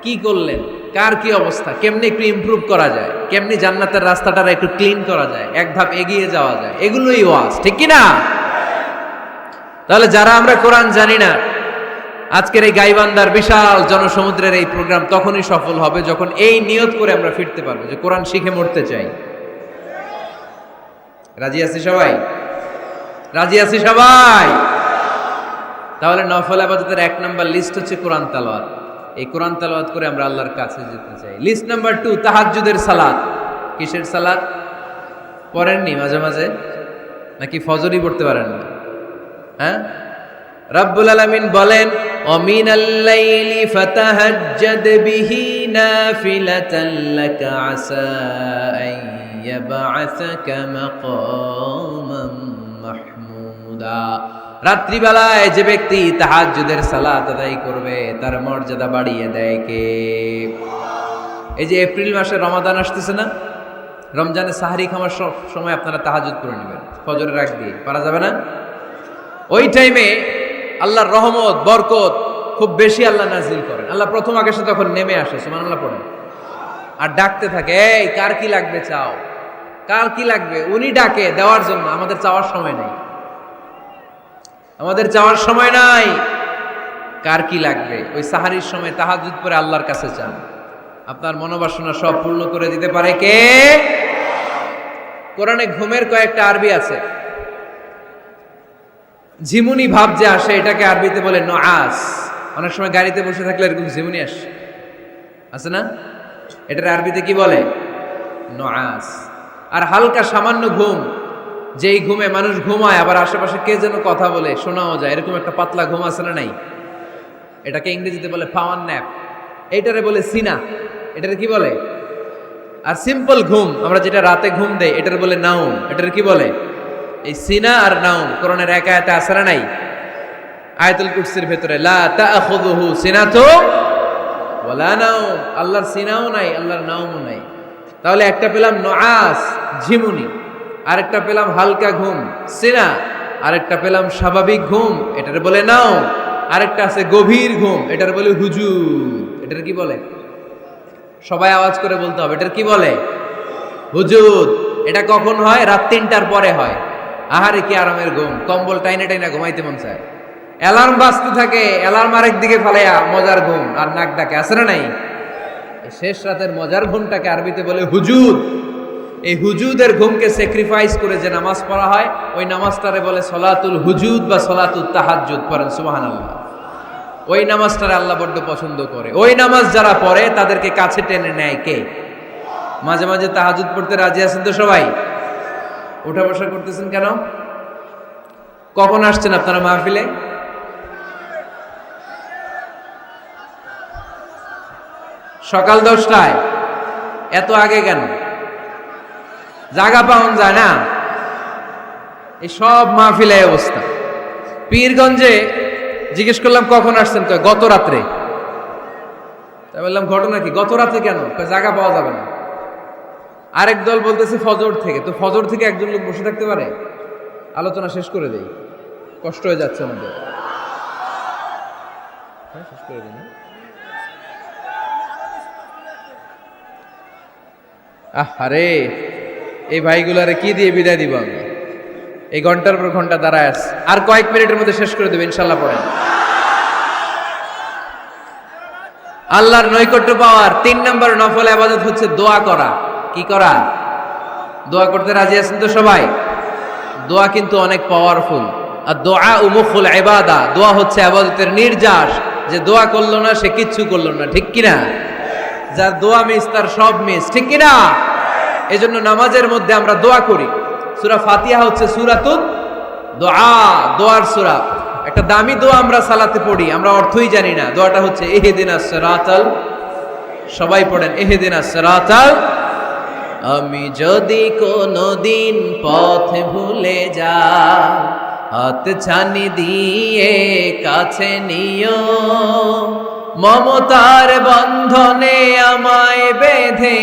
কি করলেন, কার কি অবস্থা, কেমনি একটু ইমপ্রুভ করা যায়, কেমনি জান্নাতের রাস্তাটা একটু ক্লিন করা যায়, এক ধাপ এগিয়ে যাওয়া যায়, এগুলোই ওয়াজ, ঠিক কি না? তাহলে যারা আমরা কোরআন জানি না, আজকের এই গাইবান্দার বিশাল জনসমুদ্রের এই প্রোগ্রাম তখনই সফল হবে যখন এই নিয়ত করে আমরা ফিরতে পারবো যে কোরআন শিখে মরতে চাই। রাজি আছি সবাই? রাজি আছি সবাই? তাহলে নফল ইবাদতের 1 নাম্বার লিস্ট হচ্ছে কোরআন তেলাওয়াত। এই কোরআন তেলাওয়াত করে আমরা আল্লাহর কাছে যেতে চাই। লিস্ট নাম্বার 2, তাহাজ্জুদের সালাত। কিসের সালাত? পড়েননি মাঝে মাঝে নাকি ফজরই পড়তে পারেন না? হ্যাঁ, রব্বুল আলামিন বলেন, ওমিনাল লাইলি ফাতাহাজ্জাদ বিহি নাফিলাতান লাকা আসা আন ইয়াবআসাকা মাকামান মাহমুদা। রাত্রিবেলায় যে ব্যক্তি তাহাজ্জুদের সালাত আদায় করবে তার মর্যাদা বাড়িয়ে দেয় কে? এই যে এপ্রিল মাসে রমাদান আসতেছে না, রমজানে সাহারি খাওয়ার সময় আপনারা তাহাজ্জুদ করে নেবেন ফজরের আগ দিয়ে, পারা যাবে না? ওই টাইমে আল্লাহর রহমত বরকত খুব বেশি আল্লাহ নাজিল করেন। আল্লাহ প্রথম আকাশে তখন নেমে আসে, সুবহানাল্লাহ পড়েন, আর ডাকতে থাকে, এই কার কি লাগবে চাও, কার কি লাগবে। উনি ডাকে দেওয়ার জন্য, আমাদের চাওয়ার সময় নাই, আমাদের চাওয়ার সময় নাই। কার কি লাগবে ওই সাহারির সময় তাহাজ্জুদ পড়ে আল্লাহর কাছে চান, আপনার মনোবাসনা সব পূর্ণ করে দিতে পারে কে? কোরআনে ঘুমের কয়েকটা আরবি আছে। ঝিমুনি ভাব যে আসে এটাকে আরবিতে বলে নুআস। অনেক সময় গাড়িতে বসে থাকলে এরকম ঝিমুনি আসে, আছে না? এটার আরবিতে কি বলে? নুআস। আর হালকা সামান্য ঘুম, যেই ঘুমে মানুষ ঘুমায় আবার আশেপাশে কে যেন কথা বলে শোনাও যায়, এরকম একটা পাতলা ঘুম আছে না নাই? এটাকে ইংরেজিতে বলে পাওয়ার ন্যাপ, এইটারে বলে সিনা। এটারে কি বলে? আর সিম্পল ঘুম আমরা যেটা রাতে ঘুম দেই এটার বলে নাউম। এটার কি বলে? এই সিনা আর নাউম কোরআনের এক আয়াতে আছে না নাই? আয়াতুল কুরসির ভেতরে লা তাখুযুহু সিনাতু ওয়ালা নাউম, আল্লাহর সিনাও নাই, আল্লাহর নাউমও নাই। তাহলে একটা পেলাম নুআস ঝিমুনি, আরেকটা পেলাম হালকা ঘুম সিনা, আরেকটা পেলাম স্বাভাবিক ঘুম, এটার বলে নাউম। আরেকটা আছে গভীর ঘুম, এটার বলে হুজুদ। এটার কি বলে? সবাই আওয়াজ করে বলতে হবে, এটার কি বলে? হুজুদ। এটা কখন হয়? রাত ৩টার পরে হয়। আহারে কি আরামের ঘুম, কম্বল টাইনা টাইনা ঘুমাইতে মন চায়, অ্যালার্ম বাজতে থাকে, অ্যালার্ম আরেক দিকে ফালাইয়া মজার ঘুম আর নাক ডাকে, আছে না নাই? শেষ রাতের মজার ঘুমটাকে আরবিতে বলে হুজুদ। এই হুজুদের ঘুমকে স্যাক্রিফাইস করে যে নামাজ পড়া হয় ওই নামাজটারে বলে সলাতুল হুজুদ বা সলাতুল তাহাজ্জুদ। পড়েন সুবহানাল্লাহ। ওই নামাজটারে আল্লাহ বড্ড পছন্দ করে। ওই নামাজ যারা পড়ে তাদেরকে কাছে টেনে নেয় কে? মাঝে মাঝে তাহাজ্জুদ পড়তে রাজি আছেন তো সবাই? উঠা বসা করতেছেন কেন? কখন আসছেন আপনারা মাহফিলে? সকাল 10টায়। এত আগে কেন? জায়গা পাওয়া যায় না। এই সব মাহফিলে অবস্থা। পীরগঞ্জে জিজ্ঞেস করলাম কখন আসছেন, গত রাত্রে। তাই বললাম ঘটনা কি? গত রাত্রে কেন? জায়গা পাওয়া যাবে না। আরেক দল বলতেছে ফজর থেকে। তো ফজর থেকে একজন লোক বসে থাকতে পারে? আলোচনা শেষ করে দেই, কষ্ট হয়ে যাচ্ছে আমাদের। শেষ করে দিই না? আরে এই ভাইগুলারে কি দিয়ে বিদায় দিব আমি? এই ঘন্টার পর ঘন্টা দাঁড়ায় আছে, আর কয়েক মিনিটের মধ্যে শেষ করে দেবে ইনশাল্লাহ। পড়েন। আল্লাহর নৈকট্য পাওয়ার ৩ নম্বর নফল ইবাদত হচ্ছে দোয়া করা। কি করা? দোয়া করতে রাজি আছেন তো সবাই? দোয়া কিন্তু অনেক পাওয়ারফুল। আর দোয়া মুখুল ইবাদা, দোয়া হচ্ছে ইবাদতের নির্যাস। যে দোয়া করলো না সে কিচ্ছু করলো না, ঠিক কিনা? যার দোয়া মিস তার সব মিস, ঠিক কিনা? এজন্য নামাজের মধ্যে আমরা দোয়া করি। সূরা ফাতিহা হচ্ছে সূরাতুদ দোয়া, দোয়ার সূরা। একটা দামি দোয়া আমরা সালাতে পড়ি, আমরা অর্থই জানি না। দোয়াটা হচ্ছে ইহদিনাস সিরাতাল, সবাই পড়েন ইহদিনাস সিরাতাল। আমি যদি কোনদিন পথ ভুলে যাই, হাত ছানি দিয়ে কাছে নিও, মমতার বন্ধনে আমায় বেঁধে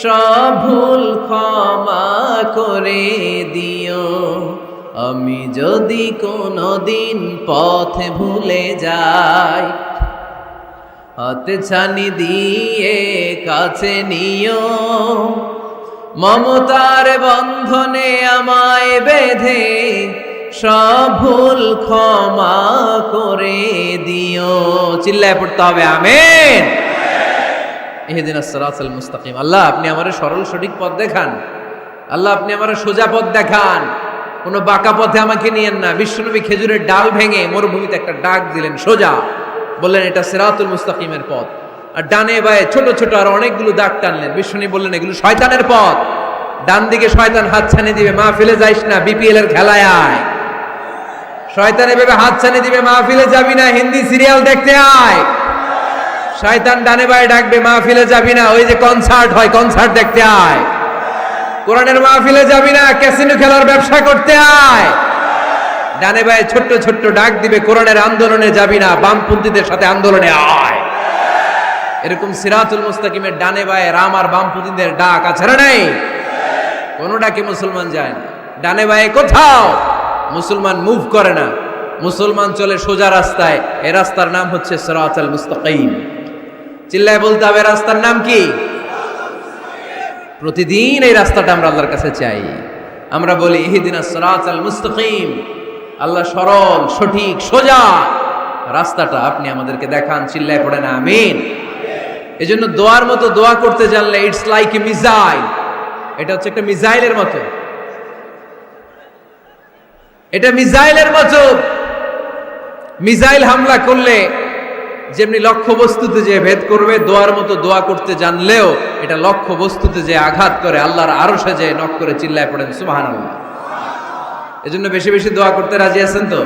সব ভুল ক্ষমা করে দিও। আমি যদি কোনদিন পথ ভুলে যাই, হাত ছানি দিয়ে কাছে নিও, মমতার বন্ধনে আমায় বেঁধে সব ভুল ক্ষমা করে দিও। চিল্লায় পড়তে হবে আমিন। ইহদিনাস সিরাতাল মুস্তাকিম। আল্লাহ আপনি আমারে সরল সঠিক পথ দেখান। আল্লাহ আপনি আমারে সোজা পথ দেখান, কোনো বাঁকা পথে আমাকে নিয়েন না। বিশ্বনবী খেজুরের ডাল ভেঙে মরুভূমিতে একটা ডাক দিলেন সোজা, বললেন এটা সিরাতুল মুস্তাকিমের পথ। আর ডানে বায়ে ছোট ছোট আর অনেকগুলো দাগ টানলেন। বিশ্বনবী বললেন এগুলো শয়তানের পথ, ডান দিকে শয়তান হাত ছানি দিবে, মাহফিলে যাইস না, বিপিএল এর খেলায় আয়। শয়তান এভাবে হাত ছানি দিবে, মাহফিলে যাবি না, হিন্দি সিরিয়াল দেখতে আয়। শয়তান ডানে বায়ে ডাকবে, মাহফিলে যাবি না, ওই যে কনসার্ট হয় কনসার্ট দেখতে আয়। কোরআনের মাহফিলে যাবি না, ক্যাসিনো খেলার ব্যবসা করতে আয়। ডানে বায়ে ছোট্ট ছোট্ট ডাক দিবে, কোরআনের আন্দোলনে যাবি না, বামপন্থীদের সাথে আন্দোলনে আয়। এরকম সিরাতুল মুস্তাকিমের ডানে বায়ে রাম আর বামপন্থীদের ডাক আছে না নাই? কোন ডাকে মুসলমান যায় না। ডানে বায়ে কোথাও মুসলমান মুভ করে না, মুসলমান চলে সোজা রাস্তায়। এই রাস্তার নাম হচ্ছে সিরাতুল মুস্তাকিম। চিল্লায় বলতে হবে রাস্তার নাম কি? প্রতিদিন এই রাস্তাটা আমরা আল্লাহর কাছে চাই। আমরা বলি ইহদিনাস সিরাতাল মুস্তাকিম। আল্লাহ সরল সঠিক সোজা রাস্তাটা আপনি আমাদেরকে দেখান। চিল্লায় পড়েন আমিন। এজন্য দোয়ার মতো দোয়া করতে জানলে ইটস লাইক এ মিসাইল। এটা হচ্ছে একটা মিসাইলের মতো। এটা মিসাইলের মতো। মিসাইল হামলা করলে যেমনি লক্ষ্য বস্তুতে যে ভেদ করবে, দোয়ার মতো দোয়া করতে জানলেও এটা লক্ষ্য বস্তুতে যে আঘাত করে, আল্লাহর আরশে যে নক করে চিল্লায় পড়েন সুবহানাল্লাহ। এজন্য বেশি বেশি দোয়া করতে রাজি আছেন তো?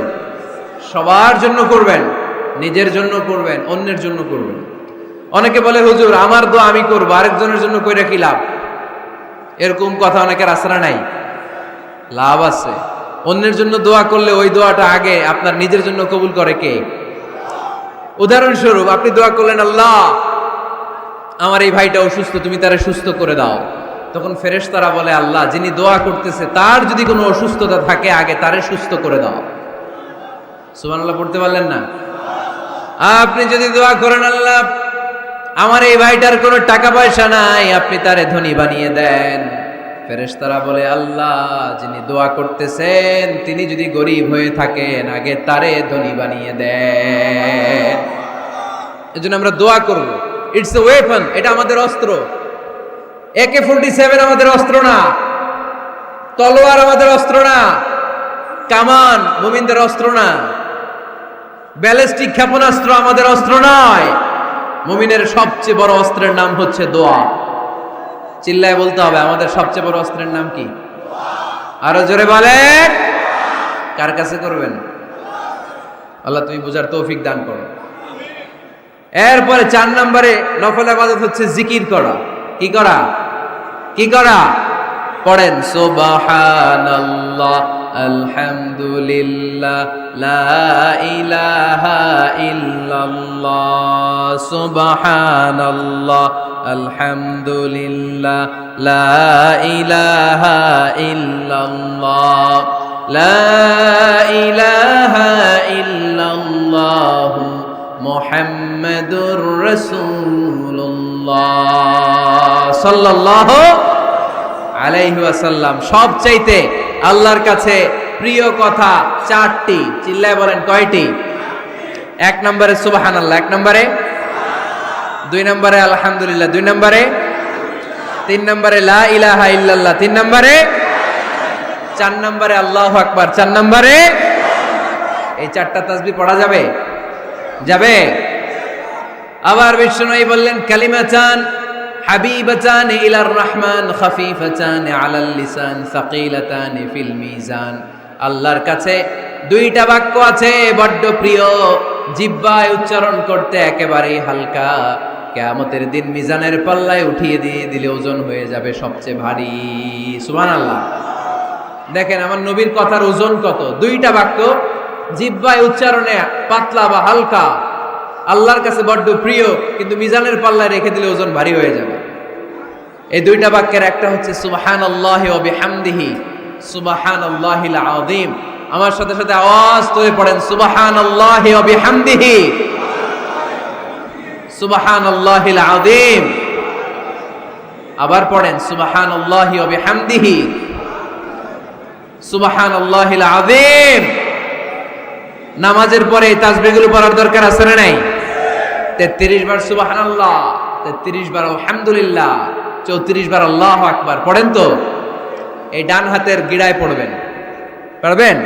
সবার জন্য করবেন, নিজের জন্য করবেন, অন্যের জন্য করবেন। অনেকে বলে হুজুর আমার দোয়া আমি করবো, আরেকজনের জন্য কইরা কি লাভ? এরকম কথা অনেকের আসরা নাই। লাভ আছে। অন্যের জন্য দোয়া করলে ওই দোয়াটা আগে আপনার নিজের জন্য কবুল করে কে? উদাহরণস্বরূপ আপনি দোয়া করলেন, আল্লাহ আমার এই ভাইটা অসুস্থ, তুমি তারে সুস্থ করে দাও। তখন ফেরেশতারা বলে, আল্লাহ যিনি দোয়া করতেছে তার যদি কোনো অসুস্থতা থাকে আগে তারে সুস্থ করে দাও। সুবহানাল্লাহ পড়তে পারলেন না? আপনি যদি দোয়া করেন, আল্লাহ আমার এই ভাইটার কোনো টাকা পয়সা নাই, আপনি তারে ধনী বানিয়ে দেন। ফেরেশতারা বলে, আল্লাহ যিনি দোয়া করতেছেন তিনি যদি গরিব হয়ে থাকেন আগে তারে ধনী বানিয়ে দেন। এজন্য আমরা দোয়া করব। ইটস এ ওয়েপন, এটা আমাদের অস্ত্র। AK-47 আমাদের অস্ত্র না, তলোয়ার আমাদের অস্ত্র না, কামান মুমিনদের অস্ত্র না, ব্যালিস্টিক ক্ষেপণাস্ত্র আমাদের অস্ত্র নয়। মুমিনের সবচেয়ে বড় অস্ত্রের নাম হচ্ছে দোয়া। চিল্লায় বলতে হবে, আমাদের সবচেয়ে বড় অস্ত্রের নাম কি? আরো জোরে বলেন। কার কাছে করবেন? আল্লাহ তুমি বুঝার তৌফিক দান করো। এরপরে 4 নম্বরে নফল ইবাদত হচ্ছে জিকির করা। কি করা? কি করা? পড়েন সুবহানাল্লাহ, আলহামদুলিল্লাহ, লা ইলাহা ইল্লাল্লাহ, সুবহানাল্লাহ, আলহামদুলিল্লাহ, লা ইলাহা ইল্লাল্লাহ, লা ইলাহা ইল্লাল্লাহ, মুহাম্মাদুর রাসূলুল্লাহ সাল্লাল্লাহু আলাইহি ওয়াসাল্লাম। সবচাইতে আল্লাহর কাছে প্রিয় কথা 4টি। চিল্লায় বলেন কয়টি? 1 নম্বরে সুবহানাল্লাহ, 1 নম্বরে, 2 নম্বরে আলহামদুলিল্লাহ, 2 নম্বরে, 3 নম্বরে লা ইলাহা ইল্লাল্লাহ, 3 নম্বরে, 4 নম্বরে আল্লাহু আকবার, 4 নম্বরে। এই 4টা তাসবিহ পড়া যাবে? যাবে? আবার বিষ্ণুই বললেন, কালিমাতান হাবিবাতান ইলার রহমান, খাফিফাতান আলাল লিসান, সাকিলাতান ফিল মিজান। আল্লাহর কাছে 2টা বাক্য আছে বড্ড প্রিয়, জিহ্বায় উচ্চারণ করতে একেবারেই হালকা, কিয়ামতের দিন মিজানের পাল্লায় উঠিয়ে দিয়ে দিলে ওজন হয়ে যাবে সবচেয়ে ভারী। সুবহানাল্লাহ। দেখেন আমার নবীর কথার ওজন কত। 2টা বাক্য জিহ্বায় উচ্চারণে পাতলা বা হালকা, আল্লাহর কাছে বড্ড প্রিয়, কিন্তু মিজানের পাল্লায় রেখে দিলে ওজন ভারী হয়ে যাবে। এই 2টা বাক্যের একটা হচ্ছে সুবহানাল্লাহি ওয়া বিহামদিহি, সুবহানাল্লাহিল আযীম। আমার সাথে সাথে আওয়াজ তুলে পড়েন, সুবহানাল্লাহি ওয়া বিহামদিহি, সুবহানাল্লাহিল আযীম। আবার পড়েন, সুবহানাল্লাহি ওয়া বিহামদিহি, সুবহানাল্লাহিল আযীম। নামাজের পরে এই তাসবিহগুলো পড়ার দরকার আছে না নাই? 33 বার সুবহানাল্লাহ, 33 বার আলহামদুলিল্লাহ, 34 বার আল্লাহু আকবার পড়েন তো। এই ডান হাতের গিড়ায় পড়বেন, পারবেন?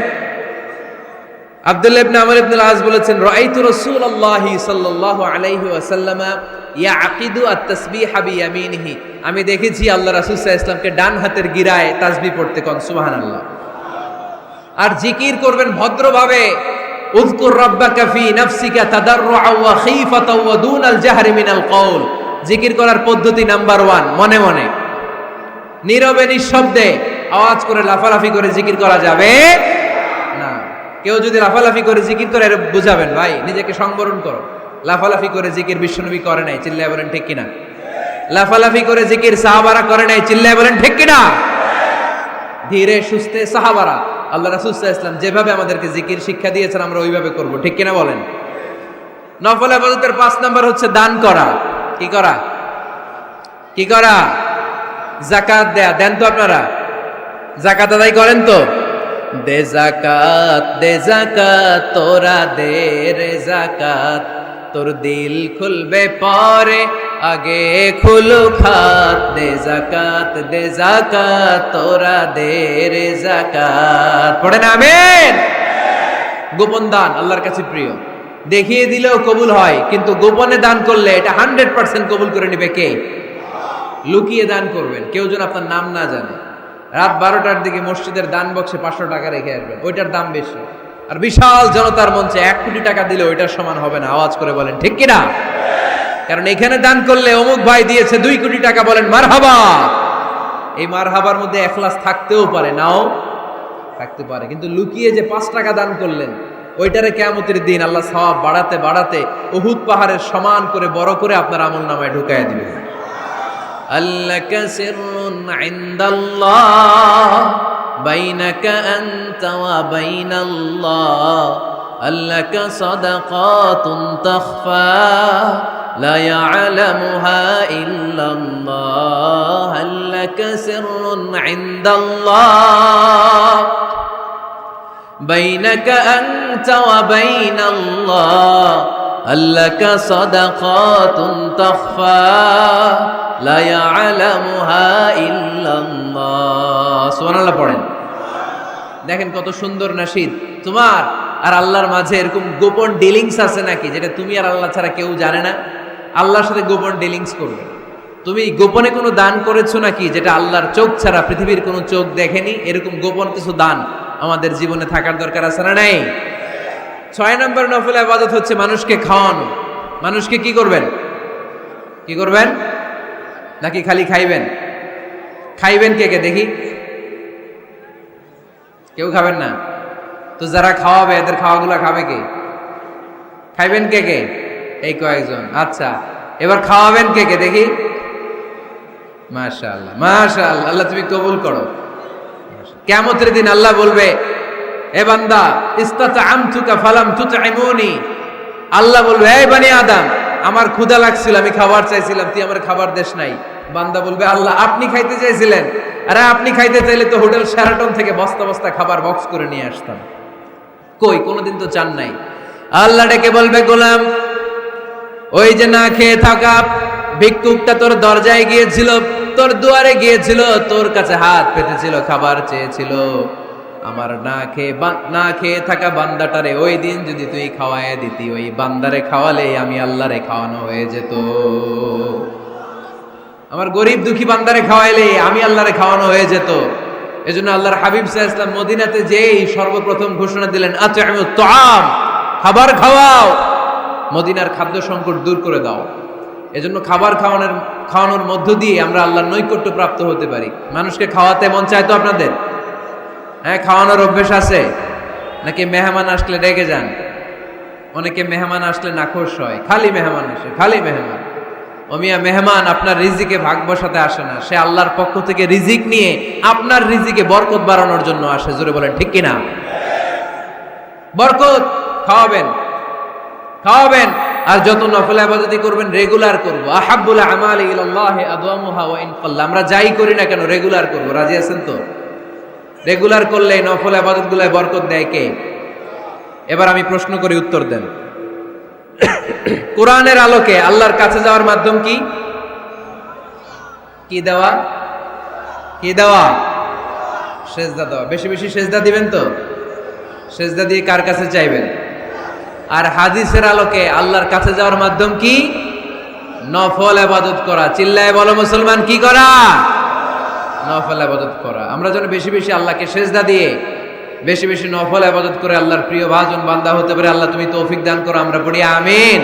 আব্দুল্লাহ ইবনে আমর ইবনে আল-আস বলেছেন, রাআইতু রাসূলুল্লাহি সাল্লাল্লাহু আলাইহি ওয়াসাল্লাম ইয়াকিদু আত-তাসবিহা বিয়ামিনিহি। আমি দেখেছি আল্লাহ রাসূল সাল্লাল্লাহু আলাইহি ওয়াসাল্লামকে ডান হাতের গিড়ায় তাসবিহ পড়তে কোন সুবহানাল্লাহ। আর জিকির করবেন ভদ্রভাবে। উযকুর রাব্বাকা ফি নাফসিকা তাদাররুআ ওয়া খীফাতাও ওয়া দুনাল জাহরি মিনাল কওল। জিকির করার পদ্ধতি নাম্বার 1, মনে মনে, নীরবে নিঃশব্দে, আওয়াজ করে লাফালাফি করে জিকির করা যাবে না। কেউ যদি লাফালাফি করে জিকির করে বুঝাবেন, ভাই নিজেকে সংবরণ করো। লাফালাফি করে জিকির বিশ্বনবী করে নাই, চিল্লায় বলেন ঠিক কিনা? লাফালাফি করে জিকির সাহাবারা করে নাই, চিল্লায় বলেন ঠিক কিনা? ধীরে সুস্থে সাহাবারা, আল্লাহ রাসূল সাল্লাল্লাহু আলাইহি ওয়াসাল্লাম যেভাবে আমাদেরকে জিকির শিক্ষা দিয়েছেন আমরা ওইভাবে করব, ঠিক কিনা বলেন? নফল ইবাদতের 5 নাম্বার হচ্ছে দান করা। কি করা? কি করা? যাকাত দেয়া। দেন তো আপনারা? যাকাত আদায় করেন তো? দে যাকাত তোরা দে রে যাকাত, তোর দিল খুলবে পরে আগে খুলো খাত। দে যাকাত তোরা দে রে যাকাত। পড়েন আমিন। গোপন দান আল্লাহর কাছে প্রিয়। দেখিয়ে দিলেও কবুল হয়, কিন্তু গোপনে দান করলে এটা 100% কবুল করে নিবে কে? লুকিয়ে দান করবেন, কেউ যেন আপনার নাম না জানে। রাত 12টার দিকে মসজিদের দান বক্সে 500 টাকা রেখে আসবেন, ওইটার দাম বেশি। আর বিশাল জনতার মঞ্চে 1 কোটি টাকা দিলে ওইটার সমান হবে না। আওয়াজ করে বলেন ঠিক কিনা? কারণ এখানে দান করলে অমুক ভাই দিয়েছে 2 কোটি টাকা, বলেন মারহাবা। এই মারহাবার মধ্যে এখলাস থাকতেও পারে, নাও থাকতে পারে, কিন্তু লুকিয়ে যে 5 টাকা দান করলেন ওইটারে কিয়ামতের দিন আল্লাহ সওয়াব বাড়াতে বাড়াতে উহুদ পাহাড়ের সমান করে বড় করে আপনার আমলনামায় ঢুকায় দিবেন। আল্লাকা সিররুন ইনদাল্লাহ বাইনাকা আনতা ওয়া বাইনাল্লাহ, আল্লাকা সাদাকাতুন তাখফা লা ইয়ালামুহা ইল্লাল্লাহ, আল্লাকা সিররুন ইনদাল্লাহ বাইনাকা আনতা ওয়া বাইনাল্লাহ, আল্লাকা সাদাকাতুন তাখফা লা ইয়ালামুহা ইল্লাল্লাহ। সুবহানাল্লাহ পড়েন। দেখেন কত সুন্দর নাশিদ। তোমার আর আল্লাহর মাঝে এরকম গোপন ডিলিংস আছে নাকি, যেটা তুমি আর আল্লাহ ছাড়া কেউ জানে না? আল্লাহর সাথে গোপন ডিলিংস করবে। তুমি গোপনে কোনো দান করেছো নাকি, যেটা আল্লাহর চোখ ছাড়া পৃথিবীর কোনো চোখ দেখেনি? এরকম গোপন কিছু দান আমাদের জীবনে থাকার দরকার আছে না নাই? 6 নম্বর নফল ইবাদত হচ্ছে মানুষকে খাওয়ানো। মানুষকে কি করবেন? কি করবেন? নাকি খালি খাইবেন? খাইবেন কে কে দেখি? কেউ খাবেন না তো যারা খাওয়াবে এদের খাওয়াগুলা খাবে কে? খাইবেন কে কে? এই কয়েকজন। আচ্ছা, এবার খাওয়াবেন কে কে দেখি? মাশাআল্লাহ মাশাআল্লাহ, আল্লাহ তুমি কবুল করো। কিয়ামতের দিন আল্লাহ বলবে, এ বান্দা ইস্তাতআমতুকা ফালাম তুতঈমুনি। আল্লাহ বলবে, এই বনি আদম, আমার ক্ষুধা লাগছিল, আমি খাবার চাইছিলাম, তুই আমার খাবার দেশ নাই। বান্দা বলবে, আল্লাহ আপনি খাইতে চাইছিলেন? আরে আপনি খাইতে চাইলে তো হোটেল শেরাটন থেকে বস্তা বস্তা খাবার বক্স করে নিয়ে আসতাম। কই, কোনোদিন তো চান নাই। আল্লাহ ডেকে বলবে, গোলাম, ওই যে না খেয়ে থাকা ভিক্ষুকটা তোর দরজায় গিয়েছিল, তোর দুয়ারে গিয়েছিল, তোর কাছে হাত পেতেছিল, খাবার চেয়েছিল। আমার না খেয়ে থাকা বান্দাটারে ওই দিন যদি তুই খাওয়ায় দিতি, ওই বান্দারে খাওয়ালে আমি আল্লাহরে খাওয়ানো হয়ে যেত। আমার গরিব দুঃখী বান্দারে খাওয়াইলে আমি আল্লাহরে খাওয়ানো হয়ে যেত। এজন্য আল্লাহর হাবিব সাল্লাল্লাহু আলাইহি ওয়াসাল্লাম মদিনাতে যেই সর্বপ্রথম ঘোষণা দিলেন, আত'ইমুত তাআম, খাবার খাওয়াও, মদিনার খাদ্য সংকট দূর করে দাও। এজন্য খাবার খাওয়ানোর মধ্য দিয়ে আমরা আল্লাহর নৈকট্য প্রাপ্ত হতে পারি। মানুষকে খাওয়াতে মন চায় তো আপনাদের? হ্যাঁ, খাওয়ানোর অভ্যেস আছে নাকি? মেহমান আসলে রেগে যান? অনেকে মেহমান আসলে নাখোশ হয়, খালি মেহমান আসে, খালি মেহমান। ওমিয়া মেহমান আপনার রিজিকে ভাগ বসাতে আসে না, সে আল্লাহর পক্ষ থেকে রিজিক নিয়ে আপনার রিজিকে বরকত বাড়ানোর জন্য আসে। জোরে বলেন ঠিক কিনা? বরকত খাওয়াবেন, খাওয়াবেন। আর যত নফল ইবাদতি করবেন রেগুলার করব। আহাব্বুল আমালি ইলাল্লাহি আদওয়ামুহা ওয়া ইন কাল্লা। আমরা যাই করি না কেন রেগুলার করব। রাজি আছেন তো? রেগুলার করলে নফল ইবাদতগুলোয় বরকত দেয় কে? এবার আমি প্রশ্ন করি, উত্তর দেন। কোরআনের আলোকে আল্লাহর কাছে যাওয়ার মাধ্যম কি? কি দেওয়া? কি দেওয়া? সেজদা দেওয়া। বেশি বেশি সেজদা দিবেন তো? সেজদা দিয়ে কার কাছে চাইবেন? আর হাদিসের আলোকে আল্লাহর কাছে যাওয়ার মাধ্যম কি? নফল ইবাদত করা। চিল্লায় বলো মুসলমান, কি করা? নফল ইবাদত করা। আমরা যেন বেশি বেশি আল্লাহকে সেজদা দিয়ে বেশি বেশি নফল ইবাদত করে আল্লাহর প্রিয় ভাজন বান্দা হতে পারে। আল্লাহ তুমি তৌফিক দান করো। আমরা পড়ি আমিন।